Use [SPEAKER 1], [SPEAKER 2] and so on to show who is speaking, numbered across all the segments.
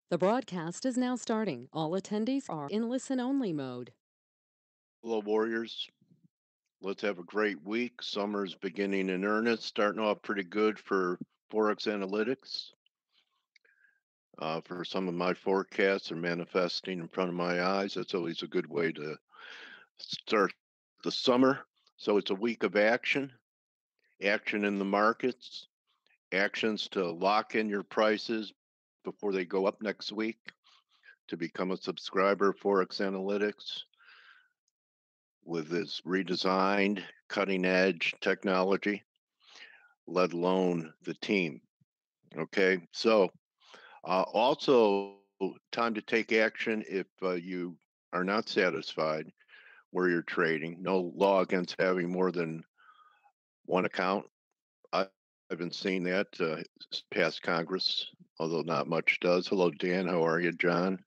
[SPEAKER 1] The broadcast is now starting. All attendees are in listen-only mode.
[SPEAKER 2] Hello, Warriors. Let's have a great week. Summer's beginning in earnest, starting off pretty good for ForexAnalytix. For some of my forecasts are manifesting in front of my eyes. That's always a good way to start the summer. So it's a week of action, action in the markets, actions to lock in your prices before they go up next week to become a subscriber of ForexAnalytix with this redesigned, cutting edge technology, let alone the team. Okay. So, also, time to take action if you are not satisfied where you're trading. No law against having more than one account. I, I've been seeing that past Congress, although not much does. Hello, Dan. How are you, John?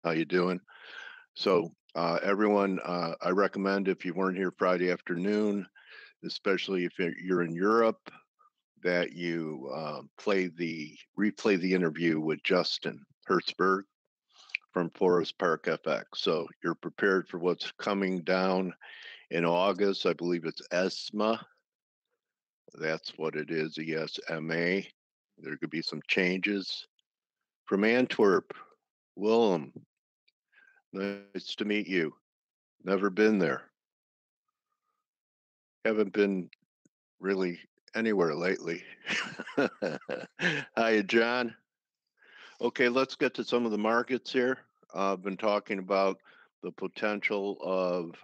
[SPEAKER 2] How you doing? So, everyone, I recommend if you weren't here Friday afternoon, especially if you're in Europe, that you replay the interview with Justin Hertzberg from Forest Park FX. So you're prepared for what's coming down in August. I believe it's ESMA. That's what it is, ESMA. There could be some changes. From Antwerp, Willem, nice to meet you. Never been there. Haven't been really anywhere lately. Hi, John. Okay, let's get to some of the markets here. I've been talking about the potential of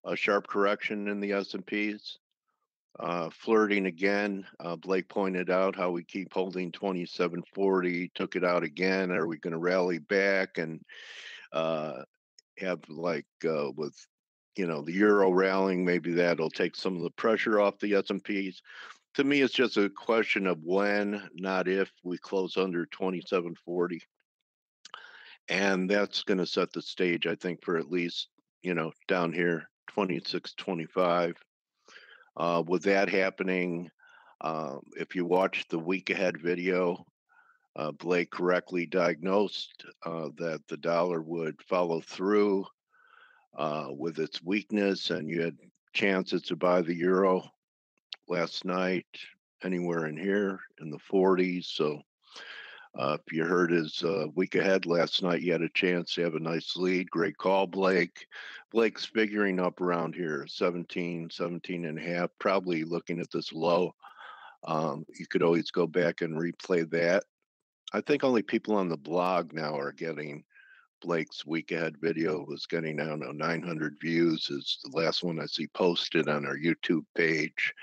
[SPEAKER 2] a sharp correction in the S&Ps. Flirting again. Blake pointed out how we keep holding 2740, took it out again. Are we going to rally back and have with the euro rallying, maybe that'll take some of the pressure off the S&Ps. To me, it's just a question of when, not if, we close under 2740. And that's going to set the stage, I think, for at least, down here, 2625. With that happening, if you watch the week ahead video, Blake correctly diagnosed that the dollar would follow through with its weakness, and you had chances to buy the euro last night anywhere in here in the 40s. So if you heard his week ahead last night, you had a chance to have a nice lead. Great call, Blake. Blake's figuring up around here, 17, 17 and a half, probably looking at this low. You could always go back and replay that. I think only people on the blog now are getting Blake's week ahead video. Was getting, I don't know, 900 views is the last one I see posted on our YouTube page.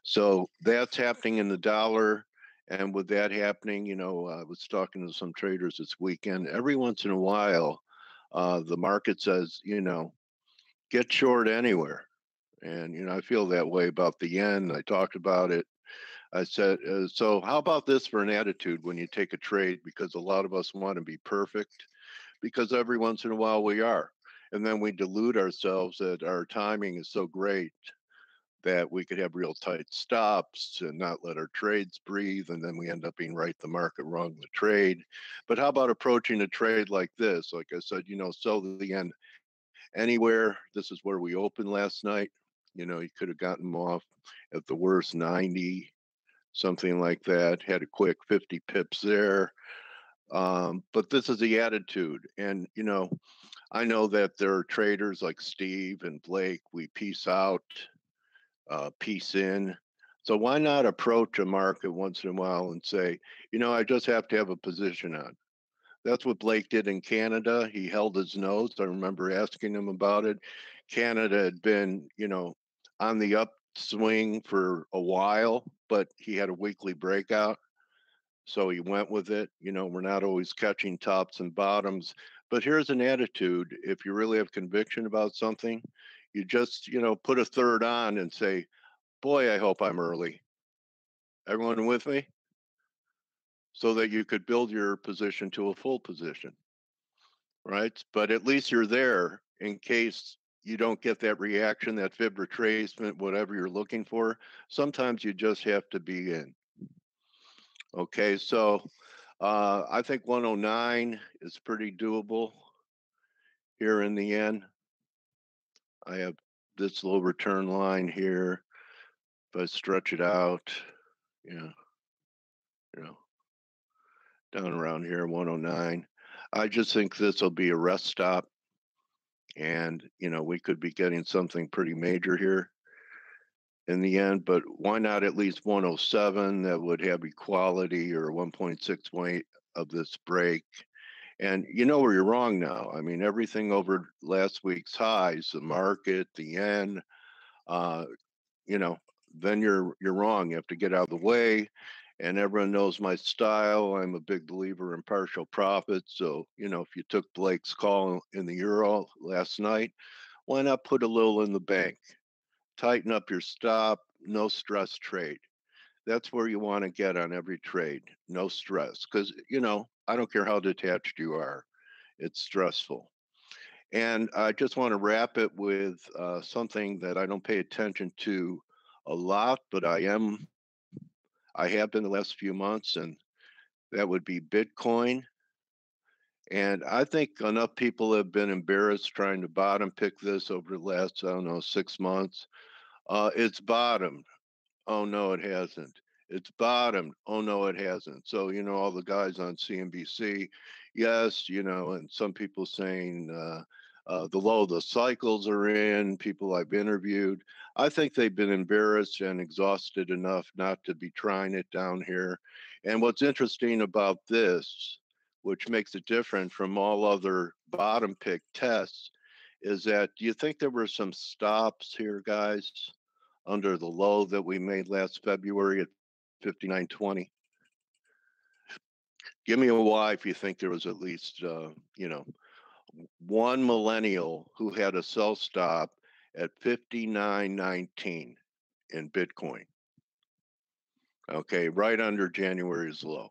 [SPEAKER 2] So that's happening in the dollar. And with that happening, I was talking to some traders this weekend. Every once in a while, the market says, get short anywhere. And, I feel that way about the yen. I talked about it. I said, so how about this for an attitude when you take a trade? Because a lot of us want to be perfect, because every once in a while we are. And then we delude ourselves that our timing is so great that we could have real tight stops and not let our trades breathe. And then we end up being right the market, wrong the trade. But how about approaching a trade like this? Like I said, sell the yen anywhere. This is where we opened last night. You could have gotten them off at the worst 90, something like that. Had a quick 50 pips there. But this is the attitude. And, I know that there are traders like Steve and Blake. We peace out, peace in. So why not approach a market once in a while and say, I just have to have a position on. That's what Blake did in Canada. He held his nose. I remember asking him about it. Canada had been, on the upswing for a while, but he had a weekly breakout. So he went with it. We're not always catching tops and bottoms, but here's an attitude. If you really have conviction about something, you just, put a third on and say, boy, I hope I'm early. Everyone with me? So that you could build your position to a full position, right? But at least you're there in case you don't get that reaction, that fib retracement, whatever you're looking for. Sometimes you just have to be in. Okay, so I think 109 is pretty doable here in the end. I have this little return line here. If I stretch it out, yeah, you know, down around here, 109. I just think this will be a rest stop, and we could be getting something pretty major here in the end. But why not at least 107? That would have equality, or 1.6 weight of this break. And you know where you're wrong now. I mean, everything over last week's highs, the market, the yen, uh, you know, then you're wrong. You have to get out of the way. And everyone knows my style. I'm a big believer in partial profits. So, if you took Blake's call in the euro last night, why not put a little in the bank? Tighten up your stop, no stress trade. That's where you want to get on every trade. No stress. Because, I don't care how detached you are, it's stressful. And I just want to wrap it with something that I don't pay attention to a lot, but I have been the last few months, and that would be Bitcoin. And I think enough people have been embarrassed trying to bottom pick this over the last, I don't know, 6 months. It's bottomed. Oh no, it hasn't. It's bottomed. Oh no, it hasn't. So, all the guys on CNBC, yes, and some people saying the low of the cycles are in, people I've interviewed. I think they've been embarrassed and exhausted enough not to be trying it down here. And what's interesting about this, which makes it different from all other bottom pick tests, is that do you think there were some stops here, guys, under the low that we made last February at 59.20? Give me a why if you think there was at least, one millennial who had a sell stop at 59.19 in Bitcoin. Okay, right under January's low.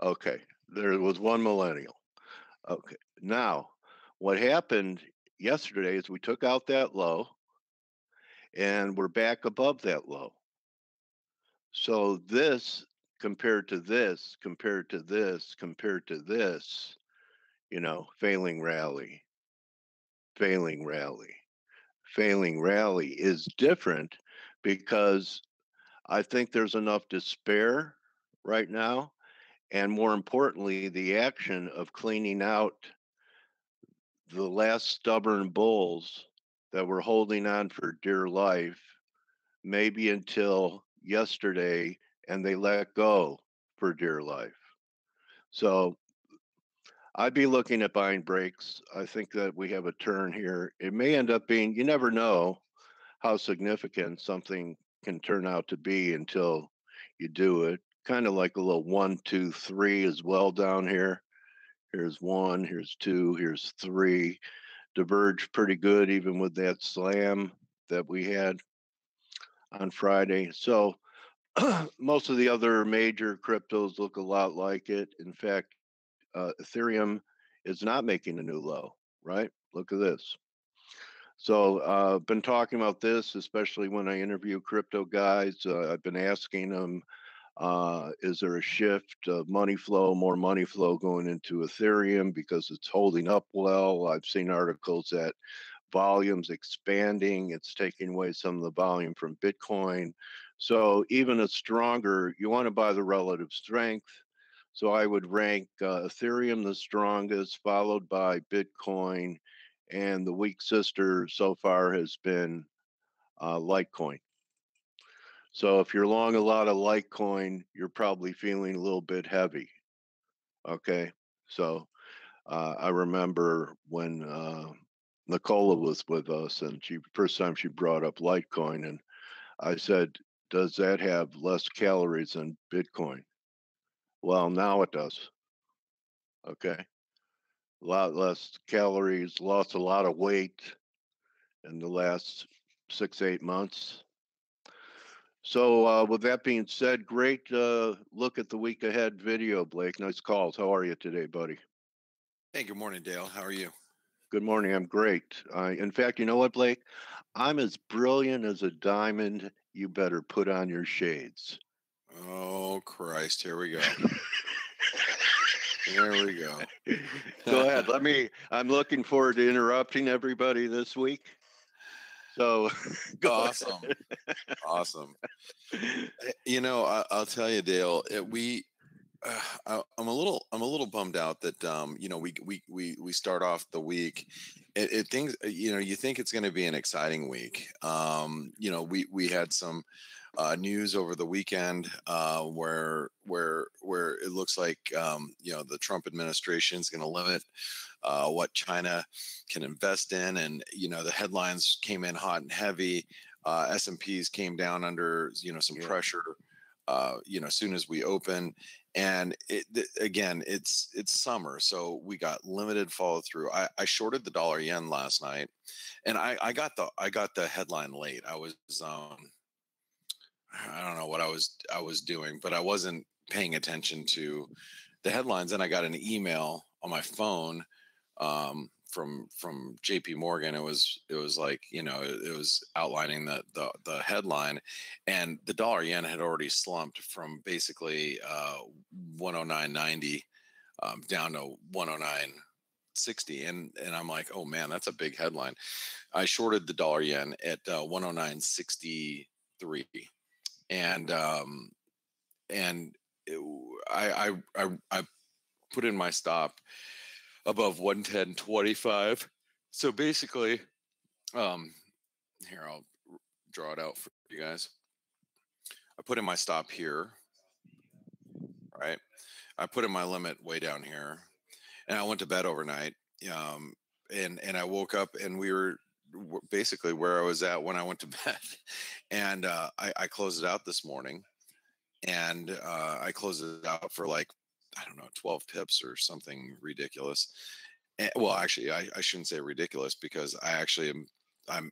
[SPEAKER 2] Okay, there was one millennial. Okay, now what happened yesterday is we took out that low and we're back above that low. So this compared to this, compared to this, compared to this, failing rally, failing rally, failing rally is different because I think there's enough despair right now. And more importantly, the action of cleaning out the last stubborn bulls that were holding on for dear life, maybe until yesterday, and they let go for dear life. So I'd be looking at buying breaks. I think that we have a turn here. It may end up being, you never know how significant something can turn out to be until you do it. Kind of like a little 1, 2, 3 as well down here. Here's 1, here's 2, here's 3. Diverged pretty good even with that slam that we had on Friday. So most of the other major cryptos look a lot like it. In fact, Ethereum is not making a new low, right? Look at this. So I've been talking about this, especially when I interview crypto guys. I've been asking them, is there a shift of money flow, more money flow going into Ethereum because it's holding up well? I've seen articles that volume's expanding. It's taking away some of the volume from Bitcoin. So even a stronger, you want to buy the relative strength. So I would rank Ethereum the strongest, followed by Bitcoin, and the weak sister so far has been Litecoin. So if you're long a lot of Litecoin, you're probably feeling a little bit heavy. Okay, so I remember when Nicola was with us, and first time she brought up Litecoin, and I said, "Does that have less calories than Bitcoin?" Well, now it does. Okay, a lot less calories, lost a lot of weight in the last 6, 8 months. So, with that being said, great look at the week ahead video, Blake. Nice calls. How are you today, buddy?
[SPEAKER 3] Hey, good morning, Dale. How are you?
[SPEAKER 2] Good morning. I'm great. In fact, you know what, Blake? I'm as brilliant as a diamond. You better put on your shades.
[SPEAKER 3] Oh, Christ. Here we go. Here we go.
[SPEAKER 2] Go ahead. I'm looking forward to interrupting everybody this week. So go
[SPEAKER 3] Awesome. Awesome. I'll tell you, Dale, I'm a little bummed out that, we start off the week. It things, you think it's going to be an exciting week. We had some news over the weekend where it looks like the Trump administration is going to limit what China can invest in, and the headlines came in hot and heavy. S&Ps came down under some pressure. As soon as we open, and again, it's summer, so we got limited follow through. I shorted the dollar yen last night, and I got the headline late. I don't know what I was doing, but I wasn't paying attention to the headlines. And I got an email on my phone from JP Morgan. It was like, it was outlining the headline, and the dollar yen had already slumped from basically 109.90 down to 109.60. And I'm like, oh man, that's a big headline. I shorted the dollar yen at 109.63. And I put in my stop above 110.25. So basically, here, I'll draw it out for you guys. I put in my stop here, right? I put in my limit way down here, and I went to bed overnight. And I woke up, and we were basically where I was at when I went to bed. And I closed it out this morning, and I closed it out for like, I don't know, 12 pips or something ridiculous. And, well, actually, I shouldn't say ridiculous, because I actually I'm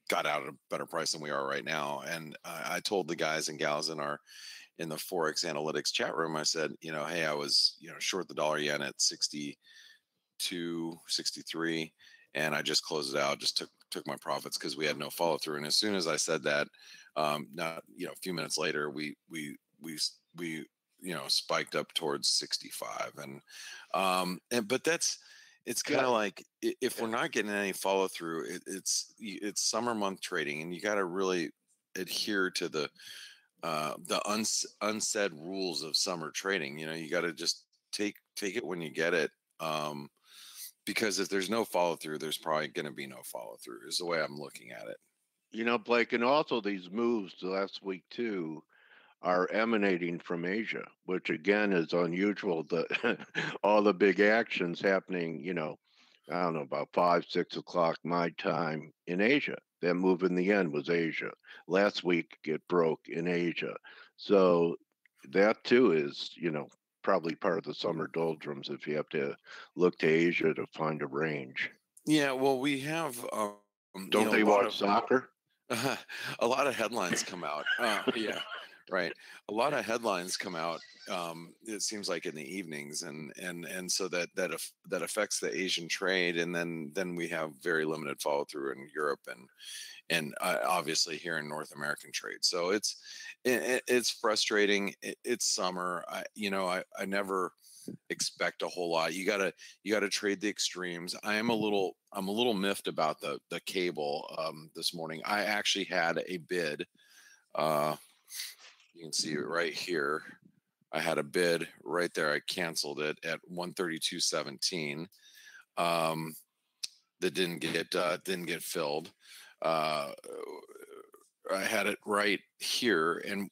[SPEAKER 3] got out at a better price than we are right now. And I told the guys and gals in the ForexAnalytix chat room, I said, hey, I was short the dollar yen at 62, 63, and I just closed it out, just took my profits because we had no follow through. And as soon as I said that, not a few minutes later, we spiked up towards 65. And but it's kind of like, if we're not getting any follow through, it's summer month trading, and you got to really adhere to the unsaid rules of summer trading. You got to just take it when you get it. Because if there's no follow through, there's probably going to be no follow through, is the way I'm looking at it.
[SPEAKER 2] Blake, and also these moves last week too are emanating from Asia, which again is unusual. All the big actions happening, I don't know, about 5, 6 o'clock my time in Asia. That move in the end was Asia. Last week it broke in Asia. So that too is, probably part of the summer doldrums if you have to look to Asia to find a range.
[SPEAKER 3] Yeah, well, we have
[SPEAKER 2] don't they watch soccer?
[SPEAKER 3] A lot of headlines come out. Yeah, right. A lot of headlines come out. It seems like in the evenings, and so that affects the Asian trade, and then we have very limited follow through in Europe and obviously here in North American trade. So it's frustrating. It's summer. I never expect a whole lot. You gotta trade the extremes. I'm a little miffed about the cable this morning. I actually had a bid. You can see it right here. I had a bid right there. I canceled it at 132.17. That didn't get filled. I had it right here, and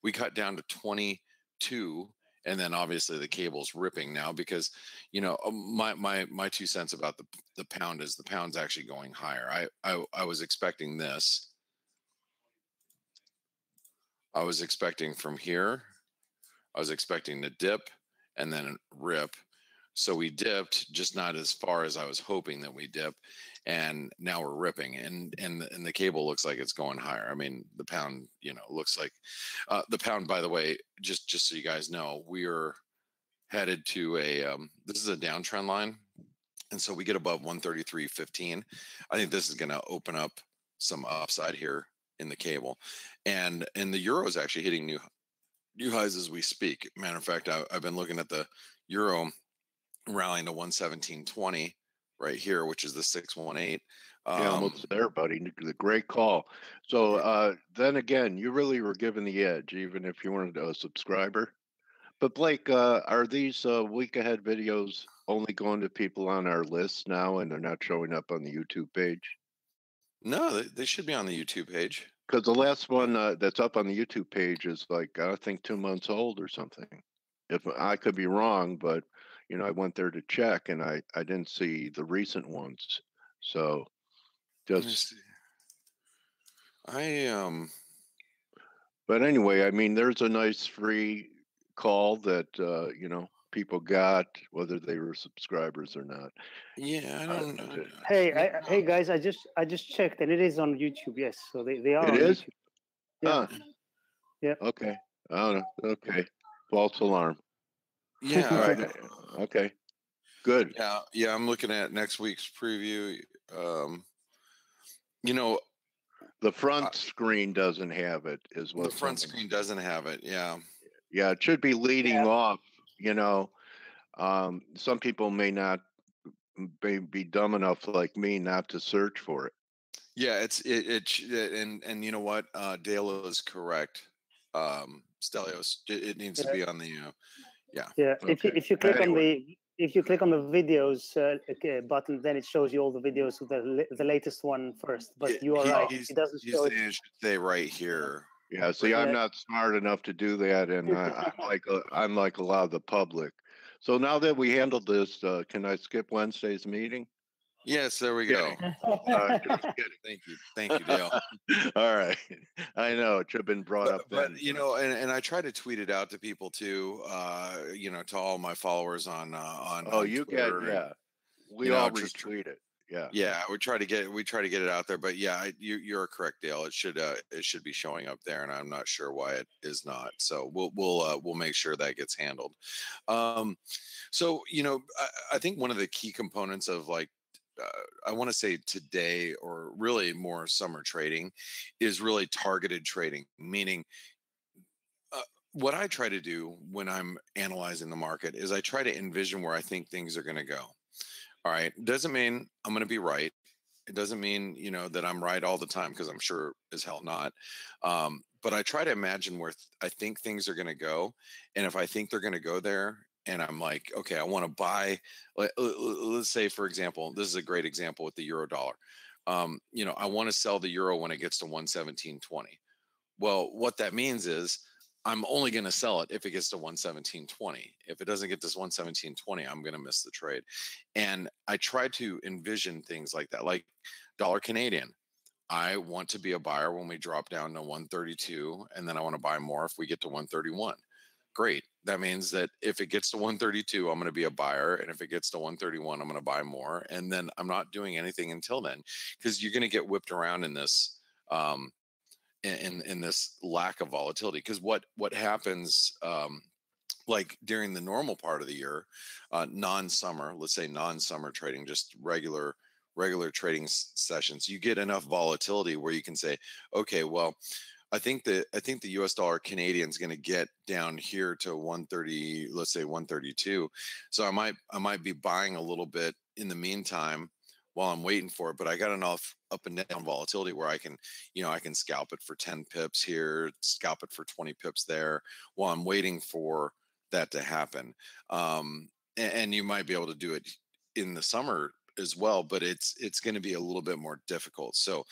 [SPEAKER 3] we got down to 22. And then obviously the cable's ripping now, because my 2 cents about the pound is the pound's actually going higher. I was expecting this. I was expecting from here. I was expecting to dip and then rip. So we dipped, just not as far as I was hoping that we dip, and now we're ripping, and the cable looks like it's going higher. I mean, the pound, looks like the pound. By the way, just so you guys know, we are headed to this is a downtrend line, and so we get above 133.15. I think this is going to open up some upside here in the cable, and the euro is actually hitting new highs as we speak. Matter of fact, I've been looking at the euro rallying to 117.20 right here, which is the 618.
[SPEAKER 2] Yeah, almost there, buddy. The great call. So then again, you really were given the edge, even if you weren't a subscriber. But Blake, are these week ahead videos only going to people on our list now, and they're not showing up on the YouTube page?
[SPEAKER 3] No, they should be on the YouTube page.
[SPEAKER 2] Because the last one that's up on the YouTube page is like, I think 2 months old or something. If I could be wrong, but I went there to check and I didn't see the recent ones. So
[SPEAKER 3] Let me
[SPEAKER 2] just,
[SPEAKER 3] see. I
[SPEAKER 2] but anyway, I mean, there's a nice free call that people got, whether they were subscribers or not.
[SPEAKER 3] yeah, I don't know.
[SPEAKER 4] Hey guys, I just checked and it is on YouTube. Yes, so they are
[SPEAKER 2] It
[SPEAKER 4] on
[SPEAKER 2] is?
[SPEAKER 4] YouTube. Yeah.
[SPEAKER 2] Huh.
[SPEAKER 4] Yeah.
[SPEAKER 2] Okay. I don't know. Okay. False alarm.
[SPEAKER 3] Yeah.
[SPEAKER 2] All right. Okay. Good.
[SPEAKER 3] Yeah. I'm looking at next week's preview. You know,
[SPEAKER 2] The front screen doesn't have it, is what
[SPEAKER 3] the front screen doesn't have it. Yeah.
[SPEAKER 2] Yeah, it should be leading off. Some people may not be dumb enough like me not to search for it.
[SPEAKER 3] Yeah, and you know what? Dale is correct. Stelios, it needs to be on the yeah.
[SPEAKER 4] Yeah.
[SPEAKER 2] Okay.
[SPEAKER 4] If you click
[SPEAKER 2] Anyway.
[SPEAKER 4] on the videos button, then it shows you all the videos of the latest one first. But you are right; it doesn't show it.
[SPEAKER 3] It should say right here.
[SPEAKER 2] Yeah, see, I'm not smart enough to do that, and I'm like a lot of the public. So now that we handled this, can I skip Wednesday's meeting?
[SPEAKER 3] Yes, there we go. Thank you, Dale.
[SPEAKER 2] All right, I know it should have been brought up then.
[SPEAKER 3] But and I try to tweet it out to people too. To all my followers on
[SPEAKER 2] Oh,
[SPEAKER 3] on
[SPEAKER 2] you
[SPEAKER 3] Twitter
[SPEAKER 2] get we all retweet it. Yeah,
[SPEAKER 3] we try to get it out there. But yeah, you're correct, Dale. It should be showing up there, and I'm not sure why it is not. So we'll make sure that gets handled. So I think one of the key components of I want to say today, or really more summer trading, is really targeted trading. Meaning, what I try to do when I'm analyzing the market is I try to envision where I think things are going to go. All right. Doesn't mean I'm going to be right. It doesn't mean, that I'm right all the time, because I'm sure as hell not. But I try to imagine where I think things are going to go. And if I think they're going to go there, and I'm like, okay, I want to buy, let's say, for example, this is a great example with the euro dollar. I want to sell the euro when it gets to 117.20. Well, what that means is I'm only going to sell it if it gets to 117.20. If it doesn't get this 117.20, I'm going to miss the trade. And I try to envision things like that, like dollar Canadian. I want to be a buyer when we drop down to 132, and then I want to buy more if we get to 131. Great. That means that if it gets to 132, I'm going to be a buyer. And if it gets to 131, I'm going to buy more. And then I'm not doing anything until then, because you're going to get whipped around in this, in this lack of volatility. Because what happens, like during the normal part of the year, non-summer, let's say non-summer trading, just regular trading sessions, you get enough volatility where you can say, okay, well, I think the US dollar Canadian is going to get down here to 130, let's say 132. So I might be buying a little bit in the meantime while I'm waiting for it, but I got enough up and down volatility where I can scalp it for 10 pips here, scalp it for 20 pips there while I'm waiting for that to happen. And you might be able to do it in the summer as well, but it's going to be a little bit more difficult. So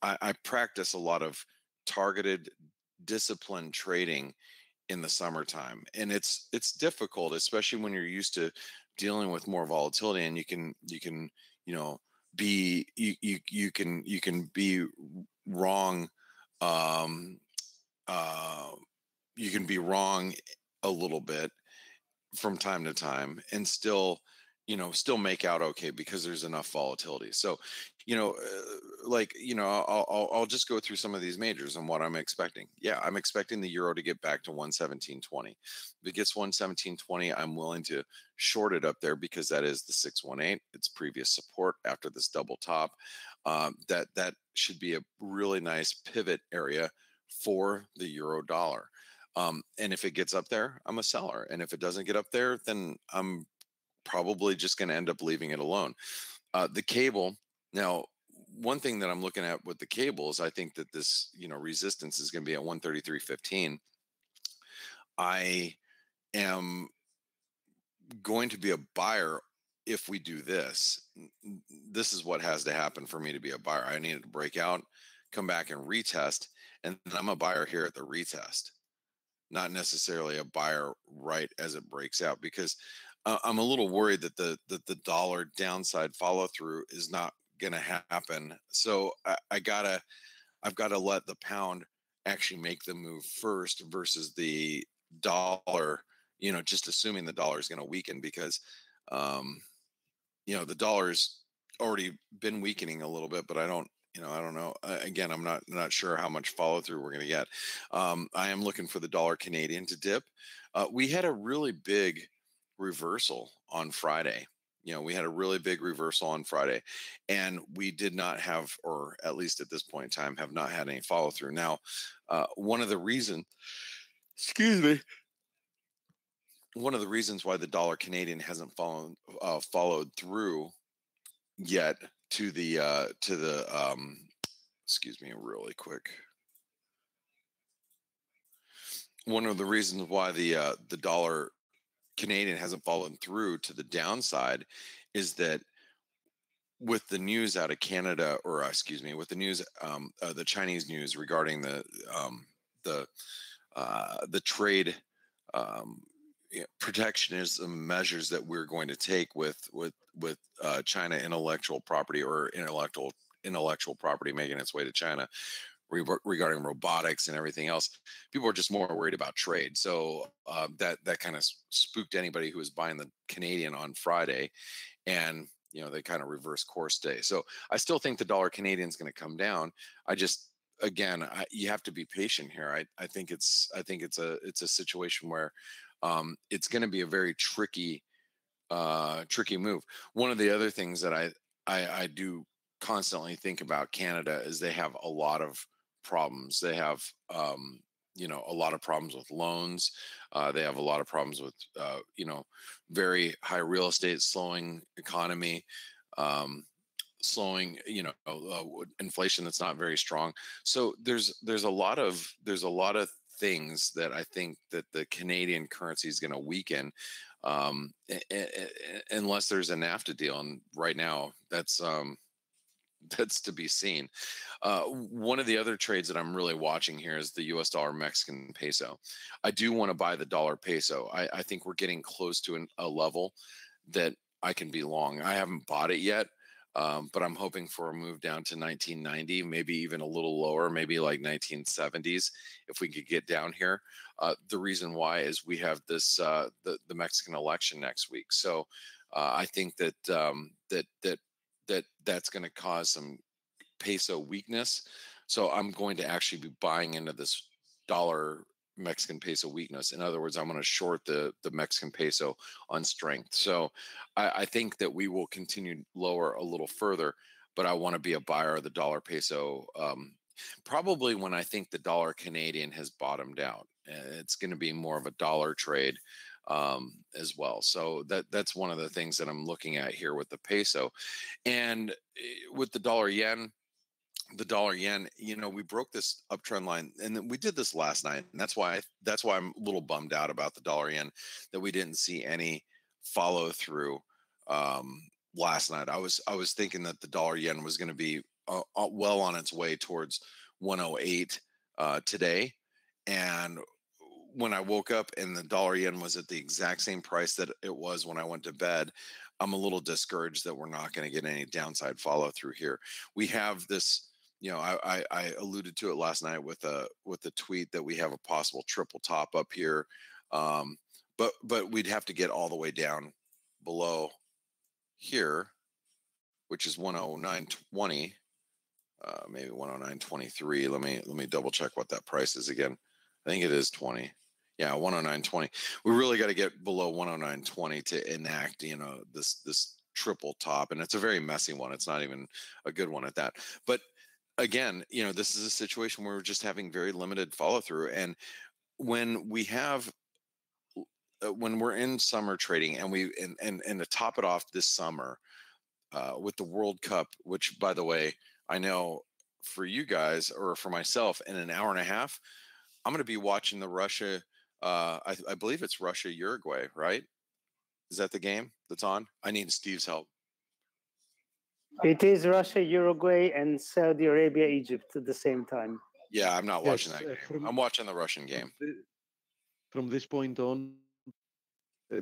[SPEAKER 3] I practice a lot of targeted, disciplined trading in the summertime, and it's difficult, especially when you're used to dealing with more volatility, and you can be you can be wrong. You can be wrong a little bit from time to time, and still still make out okay because there's enough volatility. So, I'll just go through some of these majors and what I'm expecting. Yeah, I'm expecting the euro to get back to 117.20. If it gets 117.20, I'm willing to short it up there because that is the 618. It's previous support after this double top. That should be a really nice pivot area for the euro dollar. And if it gets up there, I'm a seller. And if it doesn't get up there, then I'm probably just going to end up leaving it alone. The cable, now, one thing that I'm looking at with the cable is I think that this, resistance is going to be at 133.15. I am going to be a buyer if we do this. This is what has to happen for me to be a buyer. I need it to break out, come back and retest, and I'm a buyer here at the retest, not necessarily a buyer right as it breaks out, because I'm a little worried that the dollar downside follow through is not going to happen. So I've got to let the pound actually make the move first versus the dollar. Just assuming the dollar is going to weaken because the dollar's already been weakening a little bit, but I don't know. Again, I'm not sure how much follow through we're going to get. I am looking for the dollar Canadian to dip. We had a really big reversal on Friday. We had a really big reversal on Friday, and we did not have, or at least at this point in time, have not had any follow through. Now, one of the reasons, excuse me, one of the reasons why the dollar Canadian hasn't followed through yet to the excuse me really quick. One of the reasons why the dollar Canadian hasn't fallen through to the downside is that with the news out of Canada, or excuse me, with the news, the Chinese news regarding the trade protectionism measures that we're going to take with China intellectual property, or intellectual property making its way to China regarding robotics and everything else. People are just more worried about trade. So that kind of spooked anybody who was buying the Canadian on Friday, and they kind of reverse course day. So I still think the dollar Canadian is going to come down. Again, you have to be patient here. I think it's a situation where it's going to be a very tricky move. One of the other things that I do constantly think about Canada is they have a lot of problems. They have a lot of problems with loans. They have a lot of problems with very high real estate, slowing economy, slowing inflation that's not very strong. So there's a lot of things that I think that the Canadian currency is going to weaken unless there's a NAFTA deal, and right now that's to be seen. One of the other trades that I'm really watching here is the US dollar Mexican peso. I do want to buy the dollar peso. I think we're getting close to a level that I can be long. I haven't bought it yet, but I'm hoping for a move down to 1990, maybe even a little lower, maybe like 1970s, if we could get down here. The reason why is we have this the Mexican election next week, so I think that that's going to cause some peso weakness. So I'm going to actually be buying into this dollar Mexican peso weakness. In other words, I'm going to short the Mexican peso on strength. So I think that we will continue lower a little further, but I want to be a buyer of the dollar peso probably when I think the dollar Canadian has bottomed out. It's going to be more of a dollar trade as well. So that's one of the things that I'm looking at here with the peso. And with the dollar yen, we broke this uptrend line, and then we did this last night, and that's why I'm a little bummed out about the dollar yen, that we didn't see any follow through last night. I was thinking that the dollar yen was going to be well on its way towards 108 today, and when I woke up and the dollar yen was at the exact same price that it was when I went to bed, I'm a little discouraged that we're not going to get any downside follow through here. We have this. I alluded to it last night with a tweet that we have a possible triple top up here, but we'd have to get all the way down below here, which is 109.20, maybe 109.23. Let me double check what that price is again. I think it is 20. Yeah, 109.20. We really got to get below 109.20 to enact, this triple top, and it's a very messy one. It's not even a good one at that. But again, this is a situation where we're just having very limited follow through, and when we have when we're in summer trading, and to top it off this summer with the World Cup, which, by the way, I know for you guys or for myself, in an hour and a half, I'm going to be watching the Russia. I believe it's Russia Uruguay, right? Is that the game that's on? I need Steve's help.
[SPEAKER 4] It is Russia, Uruguay, and Saudi Arabia, Egypt at the same time.
[SPEAKER 3] Yeah, I'm not watching that game. I'm watching the Russian game.
[SPEAKER 5] From this point on,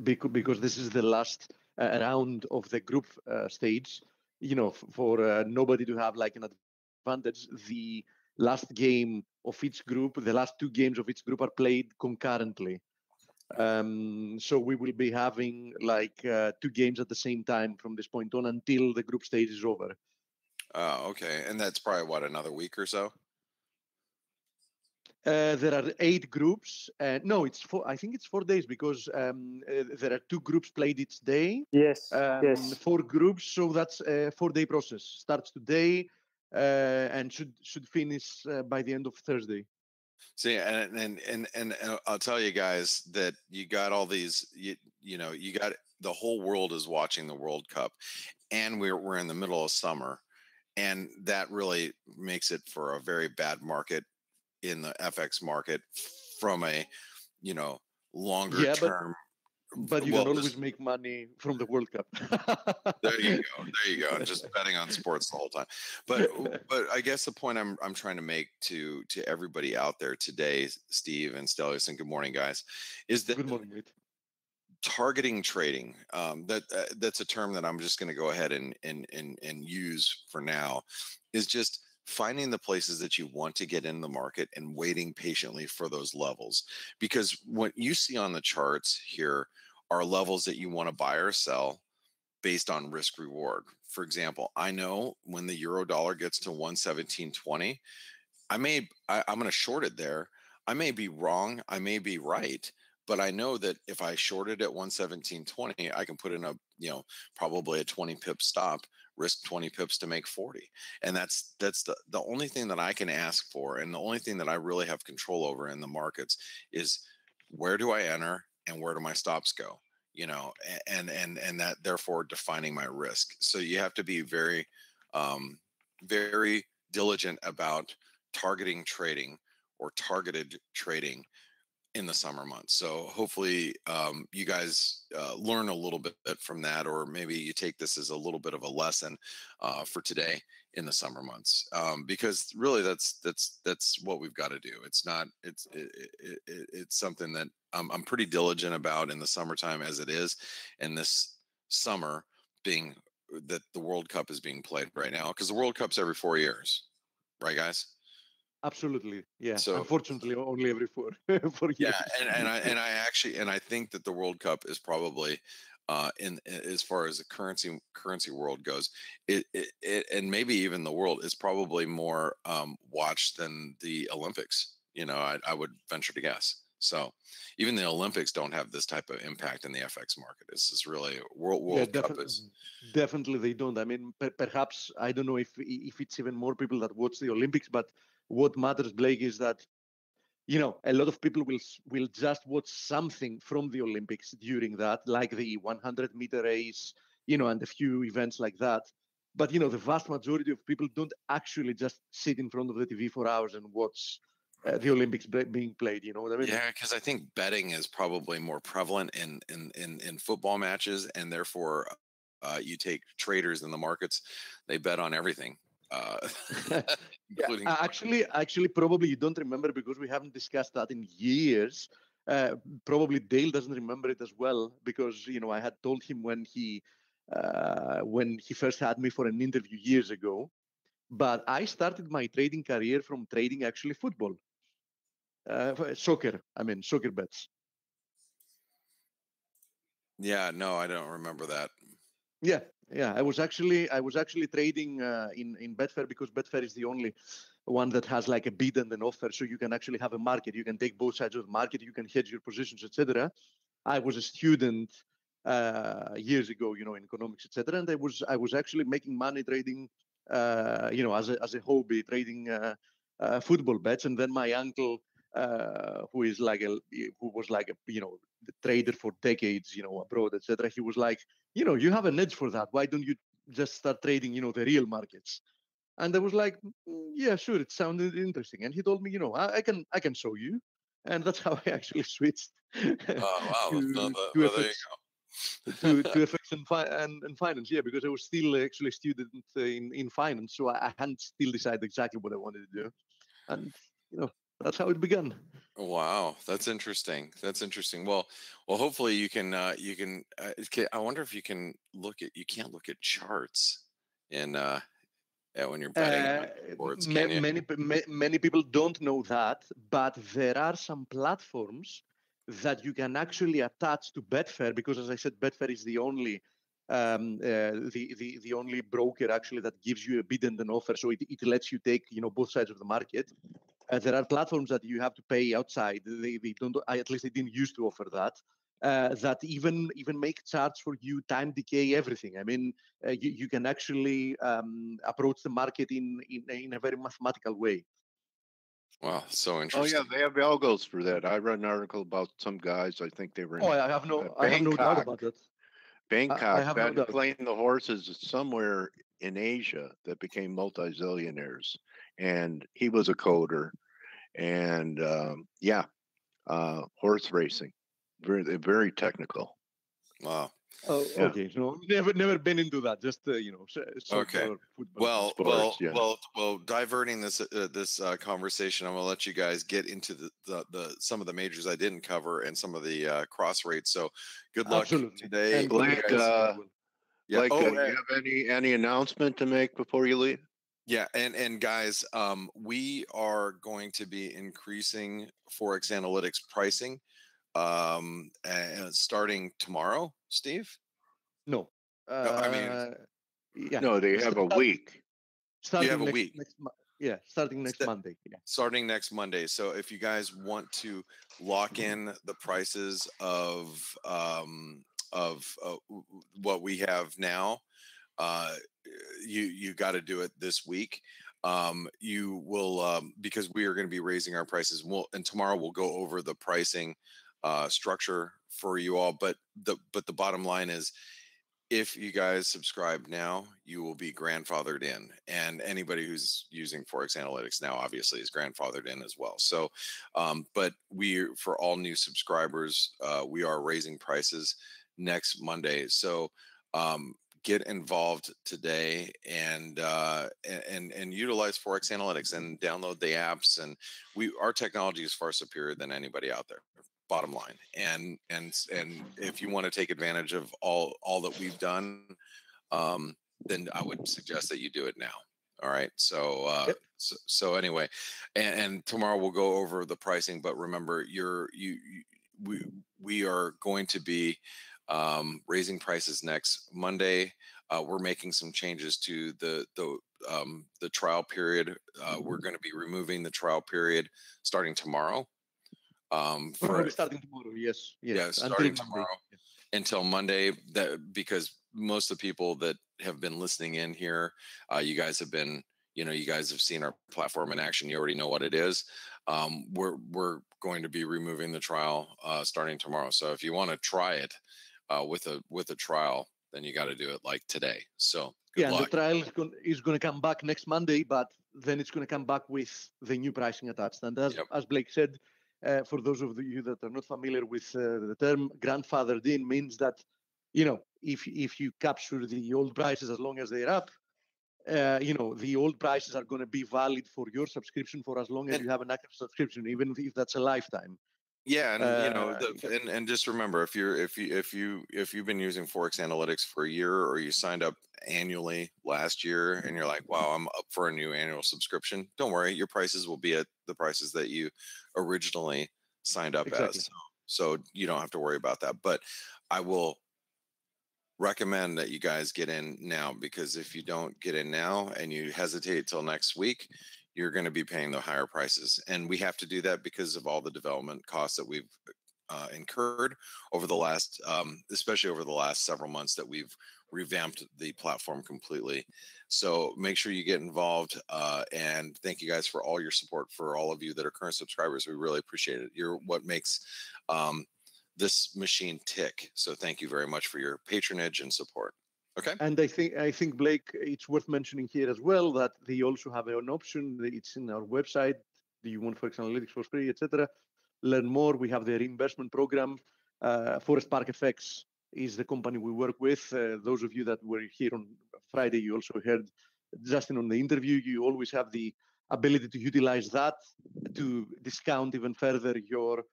[SPEAKER 5] because this is the last round of the group stage, for nobody to have like an advantage, the last game of each group, the last two games of each group are played concurrently. So we will be having like two games at the same time from this point on until the group stage is over.
[SPEAKER 3] Okay. And that's probably what, another week or so?
[SPEAKER 5] There are 8 groups. No, it's 4. I think it's 4 days because there are 2 groups played each day.
[SPEAKER 4] Yes.
[SPEAKER 5] 4 groups. So that's a 4-day process. Starts today and should finish by the end of Thursday.
[SPEAKER 3] See, and I'll tell you guys that you got all these, you got the whole world is watching the World Cup, and we're in the middle of summer, and that really makes it for a very bad market in the FX market from a longer term.
[SPEAKER 5] But you can always make money from the World Cup.
[SPEAKER 3] There you go. Just betting on sports the whole time. But I guess the point I'm trying to make to everybody out there today, Steve and Stelios, and good morning, guys, is that
[SPEAKER 5] good morning, mate.
[SPEAKER 3] Targeting trading. That's a term that I'm just going to go ahead and use for now. Is just finding the places that you want to get in the market and waiting patiently for those levels. Because what you see on the charts here are levels that you want to buy or sell based on risk reward. For example, I know when the euro dollar gets to 117.20, I'm going to short it there. I may be wrong. I may be right. But I know that if I short it at 117.20, I can put in probably a 20 pip stop, risk 20 pips to make 40. And that's the only thing that I can ask for. And the only thing that I really have control over in the markets is where do I enter and where do my stops go? And that therefore defining my risk. So you have to be very, very diligent about targeting trading or targeted trading in the summer months. So hopefully you guys learn a little bit from that, or maybe you take this as a little bit of a lesson for today in the summer months, because really that's what we've got to do. It's something that I'm pretty diligent about in the summertime as it is, and this summer being that the World Cup is being played right now, because the World Cup's every 4 years, right, guys?
[SPEAKER 5] Absolutely, yeah.
[SPEAKER 3] So
[SPEAKER 5] unfortunately, only every 4 years.
[SPEAKER 3] Yeah, and I think that the World Cup is probably, in as far as the currency world goes, it and maybe even the world is probably more watched than the Olympics. I would venture to guess. So even the Olympics don't have this type of impact in the FX market. This is really World Cup is
[SPEAKER 5] definitely they don't. I mean, perhaps I don't know if it's even more people that watch the Olympics, but what matters, Blake, is that a lot of people will just watch something from the Olympics during that, like the 100-meter race, and a few events like that. But the vast majority of people don't actually just sit in front of the TV for hours and watch the Olympics being played. You know what I mean?
[SPEAKER 3] Yeah, because I think betting is probably more prevalent in football matches, and therefore you take traders in the markets, they bet on everything.
[SPEAKER 5] Yeah, actually, probably you don't remember because we haven't discussed that in years. Probably Dale doesn't remember it as well because I had told him when he first had me for an interview years ago. But I started my trading career from trading actually football, soccer. I mean soccer bets.
[SPEAKER 3] Yeah, no, I don't remember that.
[SPEAKER 5] Yeah, Yeah, I was actually trading in Betfair, because Betfair is the only one that has like a bid and an offer, so you can actually have a market. You can take both sides of the market. You can hedge your positions, etc. I was a student years ago, in economics, etc., and I was actually making money trading, as a hobby, trading football bets. And then my uncle, who was like a the trader for decades, abroad, etc., he was like, you have an edge for that. Why don't you just start trading, the real markets? And I was like, yeah, sure, it sounded interesting. And he told me, I can show you. And that's how I actually switched
[SPEAKER 3] Oh wow!
[SPEAKER 5] to
[SPEAKER 3] Well, there you
[SPEAKER 5] FX
[SPEAKER 3] go.
[SPEAKER 5] to FX and finance. Yeah, because I was still actually a student in finance, so I hadn't still decided exactly what I wanted to do. And that's how it began.
[SPEAKER 3] Wow, that's interesting. That's interesting. Well, hopefully you can I wonder if you can you can't look at charts in when you're betting
[SPEAKER 5] Uh,
[SPEAKER 3] on sports, can you?
[SPEAKER 5] many people don't know that, but there are some platforms that you can actually attach to Betfair, because, as I said, Betfair is the only the only broker actually that gives you a bid and an offer. So it lets you take both sides of the market. There are platforms that you have to pay outside. They don't. At least they didn't used to offer that. That even make charts for you, time decay, everything. I mean, you can actually approach the market in a very mathematical way.
[SPEAKER 3] Wow, so
[SPEAKER 2] Oh yeah,
[SPEAKER 3] interesting.
[SPEAKER 2] they have algos for that. I read an article about some guys. I think they were
[SPEAKER 5] Oh,
[SPEAKER 2] in
[SPEAKER 5] I have no doubt
[SPEAKER 2] Bangkok.
[SPEAKER 5] about that. I
[SPEAKER 2] Bangkok
[SPEAKER 5] have no
[SPEAKER 2] betting
[SPEAKER 5] doubt.
[SPEAKER 2] playing the horses somewhere in Asia that became multi-zillionaires, and he was a coder. And horse racing, very technical.
[SPEAKER 3] Wow.
[SPEAKER 5] Oh,
[SPEAKER 2] Yeah,
[SPEAKER 5] okay. So never been into that. Just
[SPEAKER 3] Okay.
[SPEAKER 5] soccer, football.
[SPEAKER 2] sports. Yeah.
[SPEAKER 3] Well. Diverting this conversation, I'm gonna let you guys get into the some of the majors I didn't cover and some of the cross rates. So, good luck
[SPEAKER 5] Absolutely.
[SPEAKER 3] today,
[SPEAKER 5] And
[SPEAKER 3] you
[SPEAKER 2] Blake,
[SPEAKER 3] guys.
[SPEAKER 5] congratulations as well.
[SPEAKER 3] Yeah.
[SPEAKER 2] you have any announcement to make before you leave?
[SPEAKER 3] Yeah, and guys, we are going to be increasing ForexAnalytix pricing starting tomorrow. Steve?
[SPEAKER 5] No.
[SPEAKER 3] No, I mean,
[SPEAKER 5] Yeah.
[SPEAKER 2] No, they have a week.
[SPEAKER 3] you have
[SPEAKER 5] Starting
[SPEAKER 3] a week.
[SPEAKER 5] starting next Monday. Yeah.
[SPEAKER 3] Starting next Monday. So if you guys want to lock in the prices of what we have now, you got to do it this week. You will because we are going to be raising our prices. And tomorrow we'll go over the pricing structure for you all. But the bottom line is, if you guys subscribe now, you will be grandfathered in, and anybody who's using ForexAnalytix now obviously is grandfathered in as well. So, but for all new subscribers, we are raising prices next Monday. So, get involved today and utilize ForexAnalytix and download the apps. And our technology is far superior than anybody out there, bottom line. And if you want to take advantage of all that we've done, then I would suggest that you do it now. All right. So
[SPEAKER 5] Yep.
[SPEAKER 3] so anyway, and tomorrow we'll go over the pricing, but remember, we are going to be raising prices next Monday. We're making some changes to the trial period. We're going to be removing the trial period starting tomorrow.
[SPEAKER 5] Starting tomorrow. Yes.
[SPEAKER 3] Yeah,
[SPEAKER 5] Until
[SPEAKER 3] starting
[SPEAKER 5] Monday.
[SPEAKER 3] tomorrow until Monday. That because most of the people that have been listening in here, you guys have been, you guys have seen our platform in action. You already know what it is. We're going to be removing the trial starting tomorrow. So if you want to try it with a trial, then you got to do it like today. So good luck.
[SPEAKER 5] And the trial is going to come back next Monday, but then it's going to come back with the new pricing attached. And as Blake said, for those of you that are not familiar with the term, grandfathered in means that, if you capture the old prices as long as they're up, the old prices are going to be valid for your subscription for as long as you have an active subscription, even if that's a lifetime.
[SPEAKER 3] Yeah, and and just remember, if you've been using ForexAnalytix for a year, or you signed up annually last year and you're like, wow, I'm up for a new annual subscription, don't worry, your prices will be at the prices that you originally signed up
[SPEAKER 5] Exactly.
[SPEAKER 3] as. So you don't have to worry about that. But I will recommend that you guys get in now, because if you don't get in now and you hesitate till next week, you're going to be paying the higher prices. And we have to do that because of all the development costs that we've incurred over the last, especially over the last several months that we've revamped the platform completely. So make sure you get involved, and thank you guys for all your support. For all of you that are current subscribers, we really appreciate it. You're what makes this machine tick. So thank you very much for your patronage and support. Okay.
[SPEAKER 5] And I think Blake, it's worth mentioning here as well that they also have an option. It's in our website. Do you want ForexAnalytix for free, etc.? Learn more. We have the reinvestment program. Forest Park FX is the company we work with. Those of you that were here on Friday, you also heard Justin on the interview. You always have the ability to utilize that to discount even further your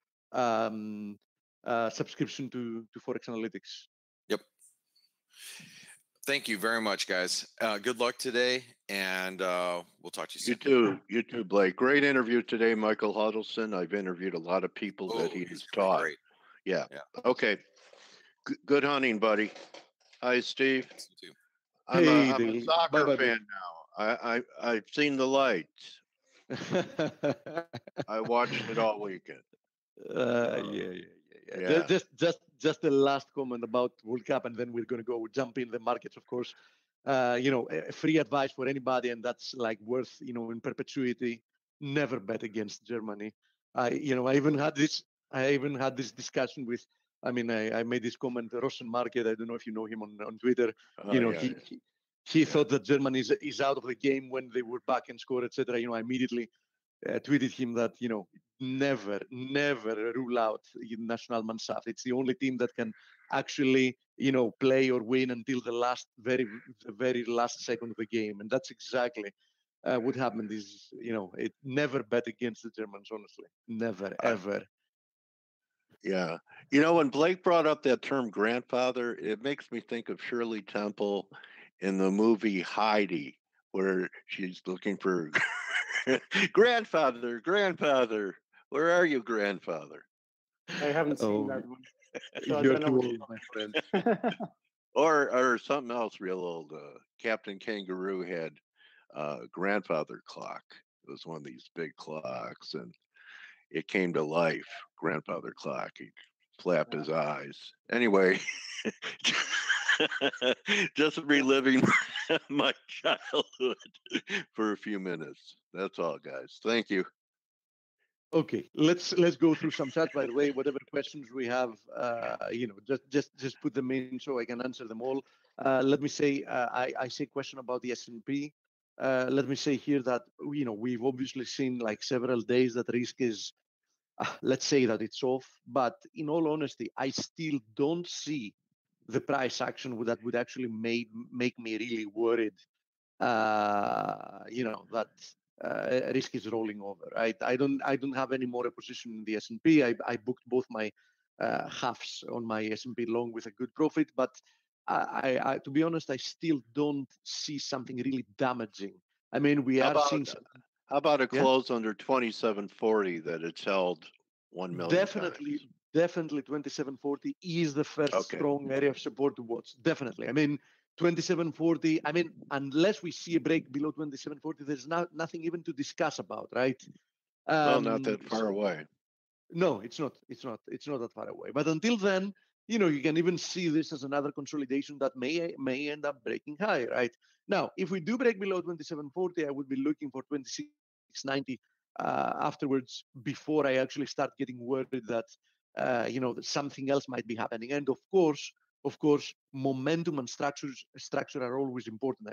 [SPEAKER 5] subscription to ForexAnalytix.
[SPEAKER 3] Yep. Thank you very much, guys. Good luck today, and we'll talk to you soon.
[SPEAKER 2] You too, Blake. Great interview today, Michael Huddleston. I've interviewed a lot of people that he's taught.
[SPEAKER 3] Great.
[SPEAKER 2] Yeah. Okay. Good hunting, buddy. Hi, Steve. I'm a soccer fan now. I've seen the lights. I watched it all weekend.
[SPEAKER 5] Yeah. Just the last comment about World Cup, and then we're going to go jump in the markets, of course. Free advice for anybody, and that's like worth, in perpetuity. Never bet against Germany. I even had this discussion with. I made this comment, Rosen Market. I don't know if you know him on Twitter. He thought that Germany is out of the game when they were back and scored, etc. I immediately tweeted him that never rule out Nationalmannschaft. It's the only team that can actually play or win until the very last second of the game, and that's exactly what happened. Is it never bet against the Germans, honestly, never ever.
[SPEAKER 2] Yeah, when Blake brought up that term grandfather, it makes me think of Shirley Temple in the movie Heidi, where she's looking for grandfather, where are you, grandfather?
[SPEAKER 4] I haven't seen that one. So
[SPEAKER 5] You're too old, my friend.
[SPEAKER 2] or something else real old. Captain Kangaroo had grandfather clock. It was one of these big clocks, and it came to life. Grandfather clock. He flapped his eyes. Anyway, just reliving my childhood for a few minutes. That's all, guys. Thank you.
[SPEAKER 5] Okay, let's go through some chats. By the way, whatever questions we have, just put them in so I can answer them all. Let me say, I say question about the S&P. Let me say here that we've obviously seen like several days that risk is, let's say that it's off. But in all honesty, I still don't see the price action that would actually make me really worried. That. Risk is rolling over, right? I don't have any more a position in the S&P. I booked both my halves on my S&P long with a good profit, but I to be honest, I still don't see something really damaging. We are seeing.
[SPEAKER 2] How about a close under 2740 that it's held 1 million
[SPEAKER 5] Definitely,
[SPEAKER 2] times?
[SPEAKER 5] Definitely 2740 is the first strong area of support to watch. Definitely. 2740, unless we see a break below 2740, there's nothing even to discuss about, right?
[SPEAKER 2] Well, not that far away.
[SPEAKER 5] No, it's not that far away. But until then, you can even see this as another consolidation that may end up breaking high, right? Now, if we do break below 2740, I would be looking for 2690 afterwards before I actually start getting worried that that something else might be happening. And of course, momentum and structure are always important.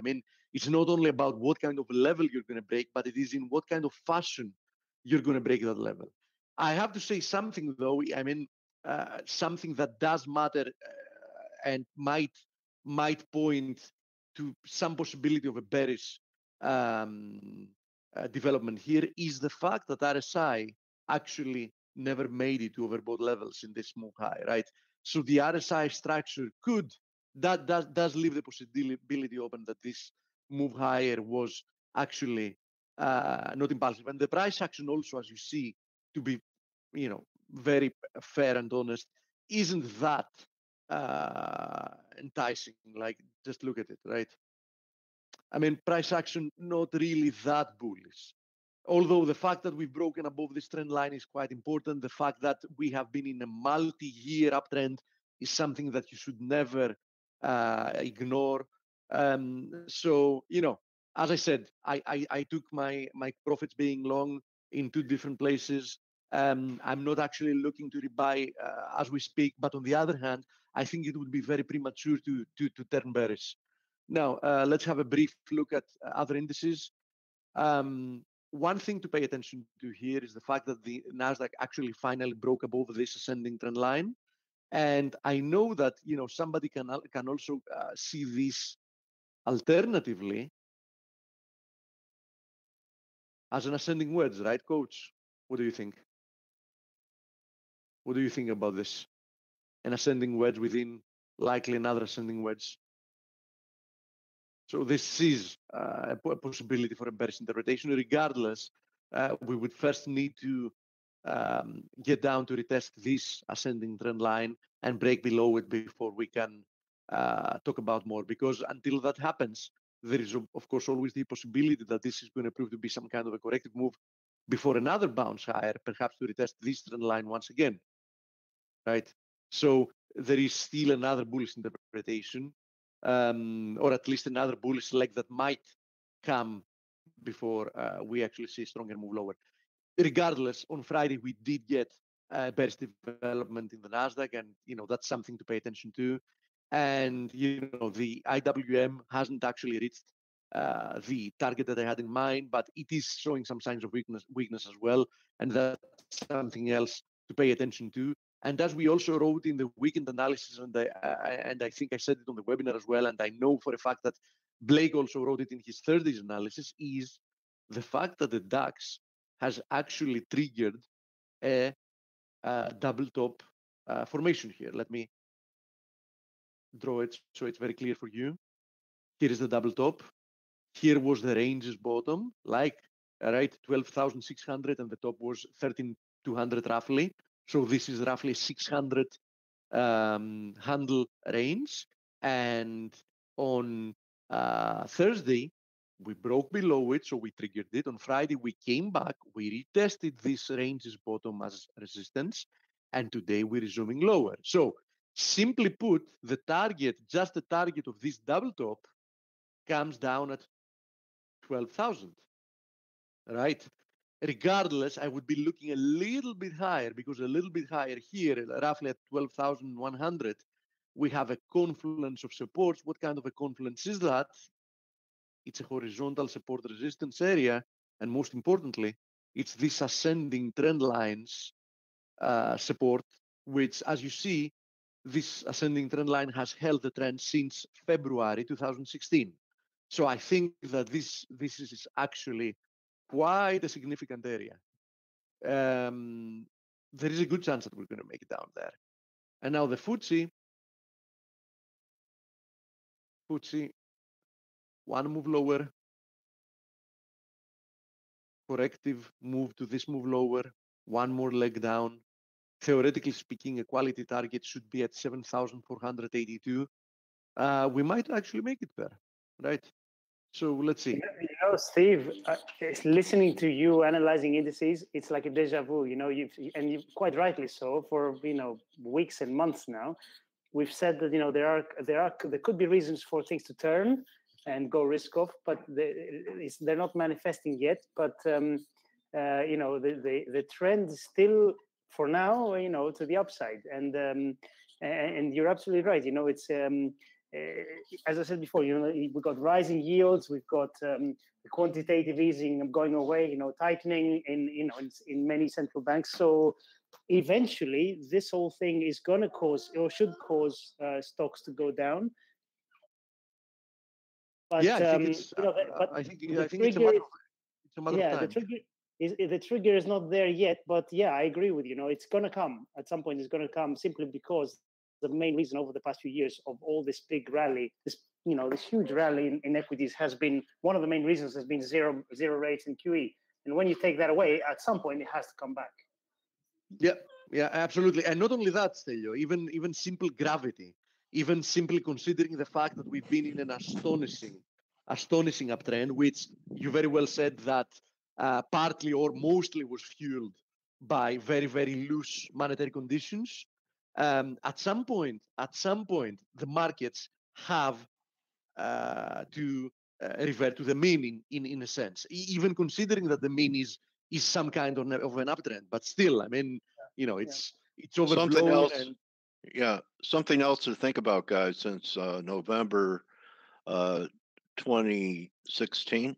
[SPEAKER 5] It's not only about what kind of level you're going to break, but it is in what kind of fashion you're going to break that level. I have to say something though. Something that does matter and might point to some possibility of a bearish development here is the fact that RSI actually never made it to overbought levels in this move high, right? So the RSI structure does leave the possibility open that this move higher was actually not impulsive. And the price action also, as you see, to be very fair and honest, isn't that enticing. Like, just look at it, right? I mean, price action, not really that bullish. Although the fact that we've broken above this trend line is quite important. The fact that we have been in a multi-year uptrend is something that you should never ignore. So, as I said, I took my profits being long in two different places. I'm not actually looking to rebuy as we speak, but on the other hand, I think it would be very premature to turn bearish. Now, let's have a brief look at other indices. One thing to pay attention to here is the fact that the Nasdaq actually finally broke above this ascending trend line. And I know that somebody can also see this alternatively as an ascending wedge, right, Coach? What do you think? What do you think about this? An ascending wedge within likely another ascending wedge. So this is a possibility for a bearish interpretation. Regardless, we would first need to get down to retest this ascending trend line and break below it before we can talk about more. Because until that happens, there is, of course, always the possibility that this is going to prove to be some kind of a corrective move before another bounce higher, perhaps to retest this trend line once again, right? So there is still another bullish interpretation, or at least another bullish leg that might come before we actually see a stronger move lower. Regardless, on Friday, we did get bearish development in the Nasdaq, and that's something to pay attention to. And the IWM hasn't actually reached the target that I had in mind, but it is showing some signs of weakness as well, and that's something else to pay attention to. And as we also wrote in the weekend analysis, and I think I said it on the webinar as well, and I know for a fact that Blake also wrote it in his Thursday's analysis, is the fact that the DAX has actually triggered a double top formation here. Let me draw it so it's very clear for you. Here is the double top. Here was the ranges bottom, right, 12,600, and the top was 13,200 roughly. So this is roughly 600 handle range. And on Thursday, we broke below it, so we triggered it. On Friday, we came back, we retested this ranges bottom as resistance, and today we're resuming lower. So simply put, the target, just the target of this double top, comes down at 12,000, right? Regardless, I would be looking a little bit higher, because a little bit higher here, roughly at 12,100, we have a confluence of supports. What kind of a confluence is that? It's a horizontal support resistance area, and most importantly, it's this ascending trend lines support, which, as you see, this ascending trend line has held the trend since February 2016. So I think that this is actually quite a significant area. There is a good chance that we're going to make it down there. And now the FTSE, one move lower, corrective move to this move lower, one more leg down. Theoretically speaking, a quality target should be at 7,482. We might actually make it there, right? So let's see.
[SPEAKER 4] Steve, listening to you analyzing indices, it's like a deja vu. You've quite rightly so. For weeks and months now, we've said that there could be reasons for things to turn and go risk off, but they're not manifesting yet. But the trend is still, for now, to the upside. And you're absolutely right. It's as I said before, we've got rising yields, we've got quantitative easing going away, tightening in many central banks. So eventually, this whole thing is going to cause, or should cause, stocks to go down. But
[SPEAKER 5] yeah, I think it's. I think it's a matter of time.
[SPEAKER 4] The trigger is not there yet, but yeah, I agree with you. It's going to come at some point. It's going to come simply because the main reason over the past few years of all this big rally, this huge rally in equities, has been, one of the main reasons has been zero rates in QE. And when you take that away, at some point it has to come back.
[SPEAKER 5] Yeah, absolutely. And not only that, Stelio, even simple gravity. even simply considering the fact that we've been in an astonishing uptrend, which you very well said that partly or mostly was fueled by very, very loose monetary conditions. At some point, the markets have to revert to the mean in a sense, even considering that the mean is some kind of an uptrend. But still, I mean, it's overblown.
[SPEAKER 2] Something else, something else to think about, guys. Since November 2016,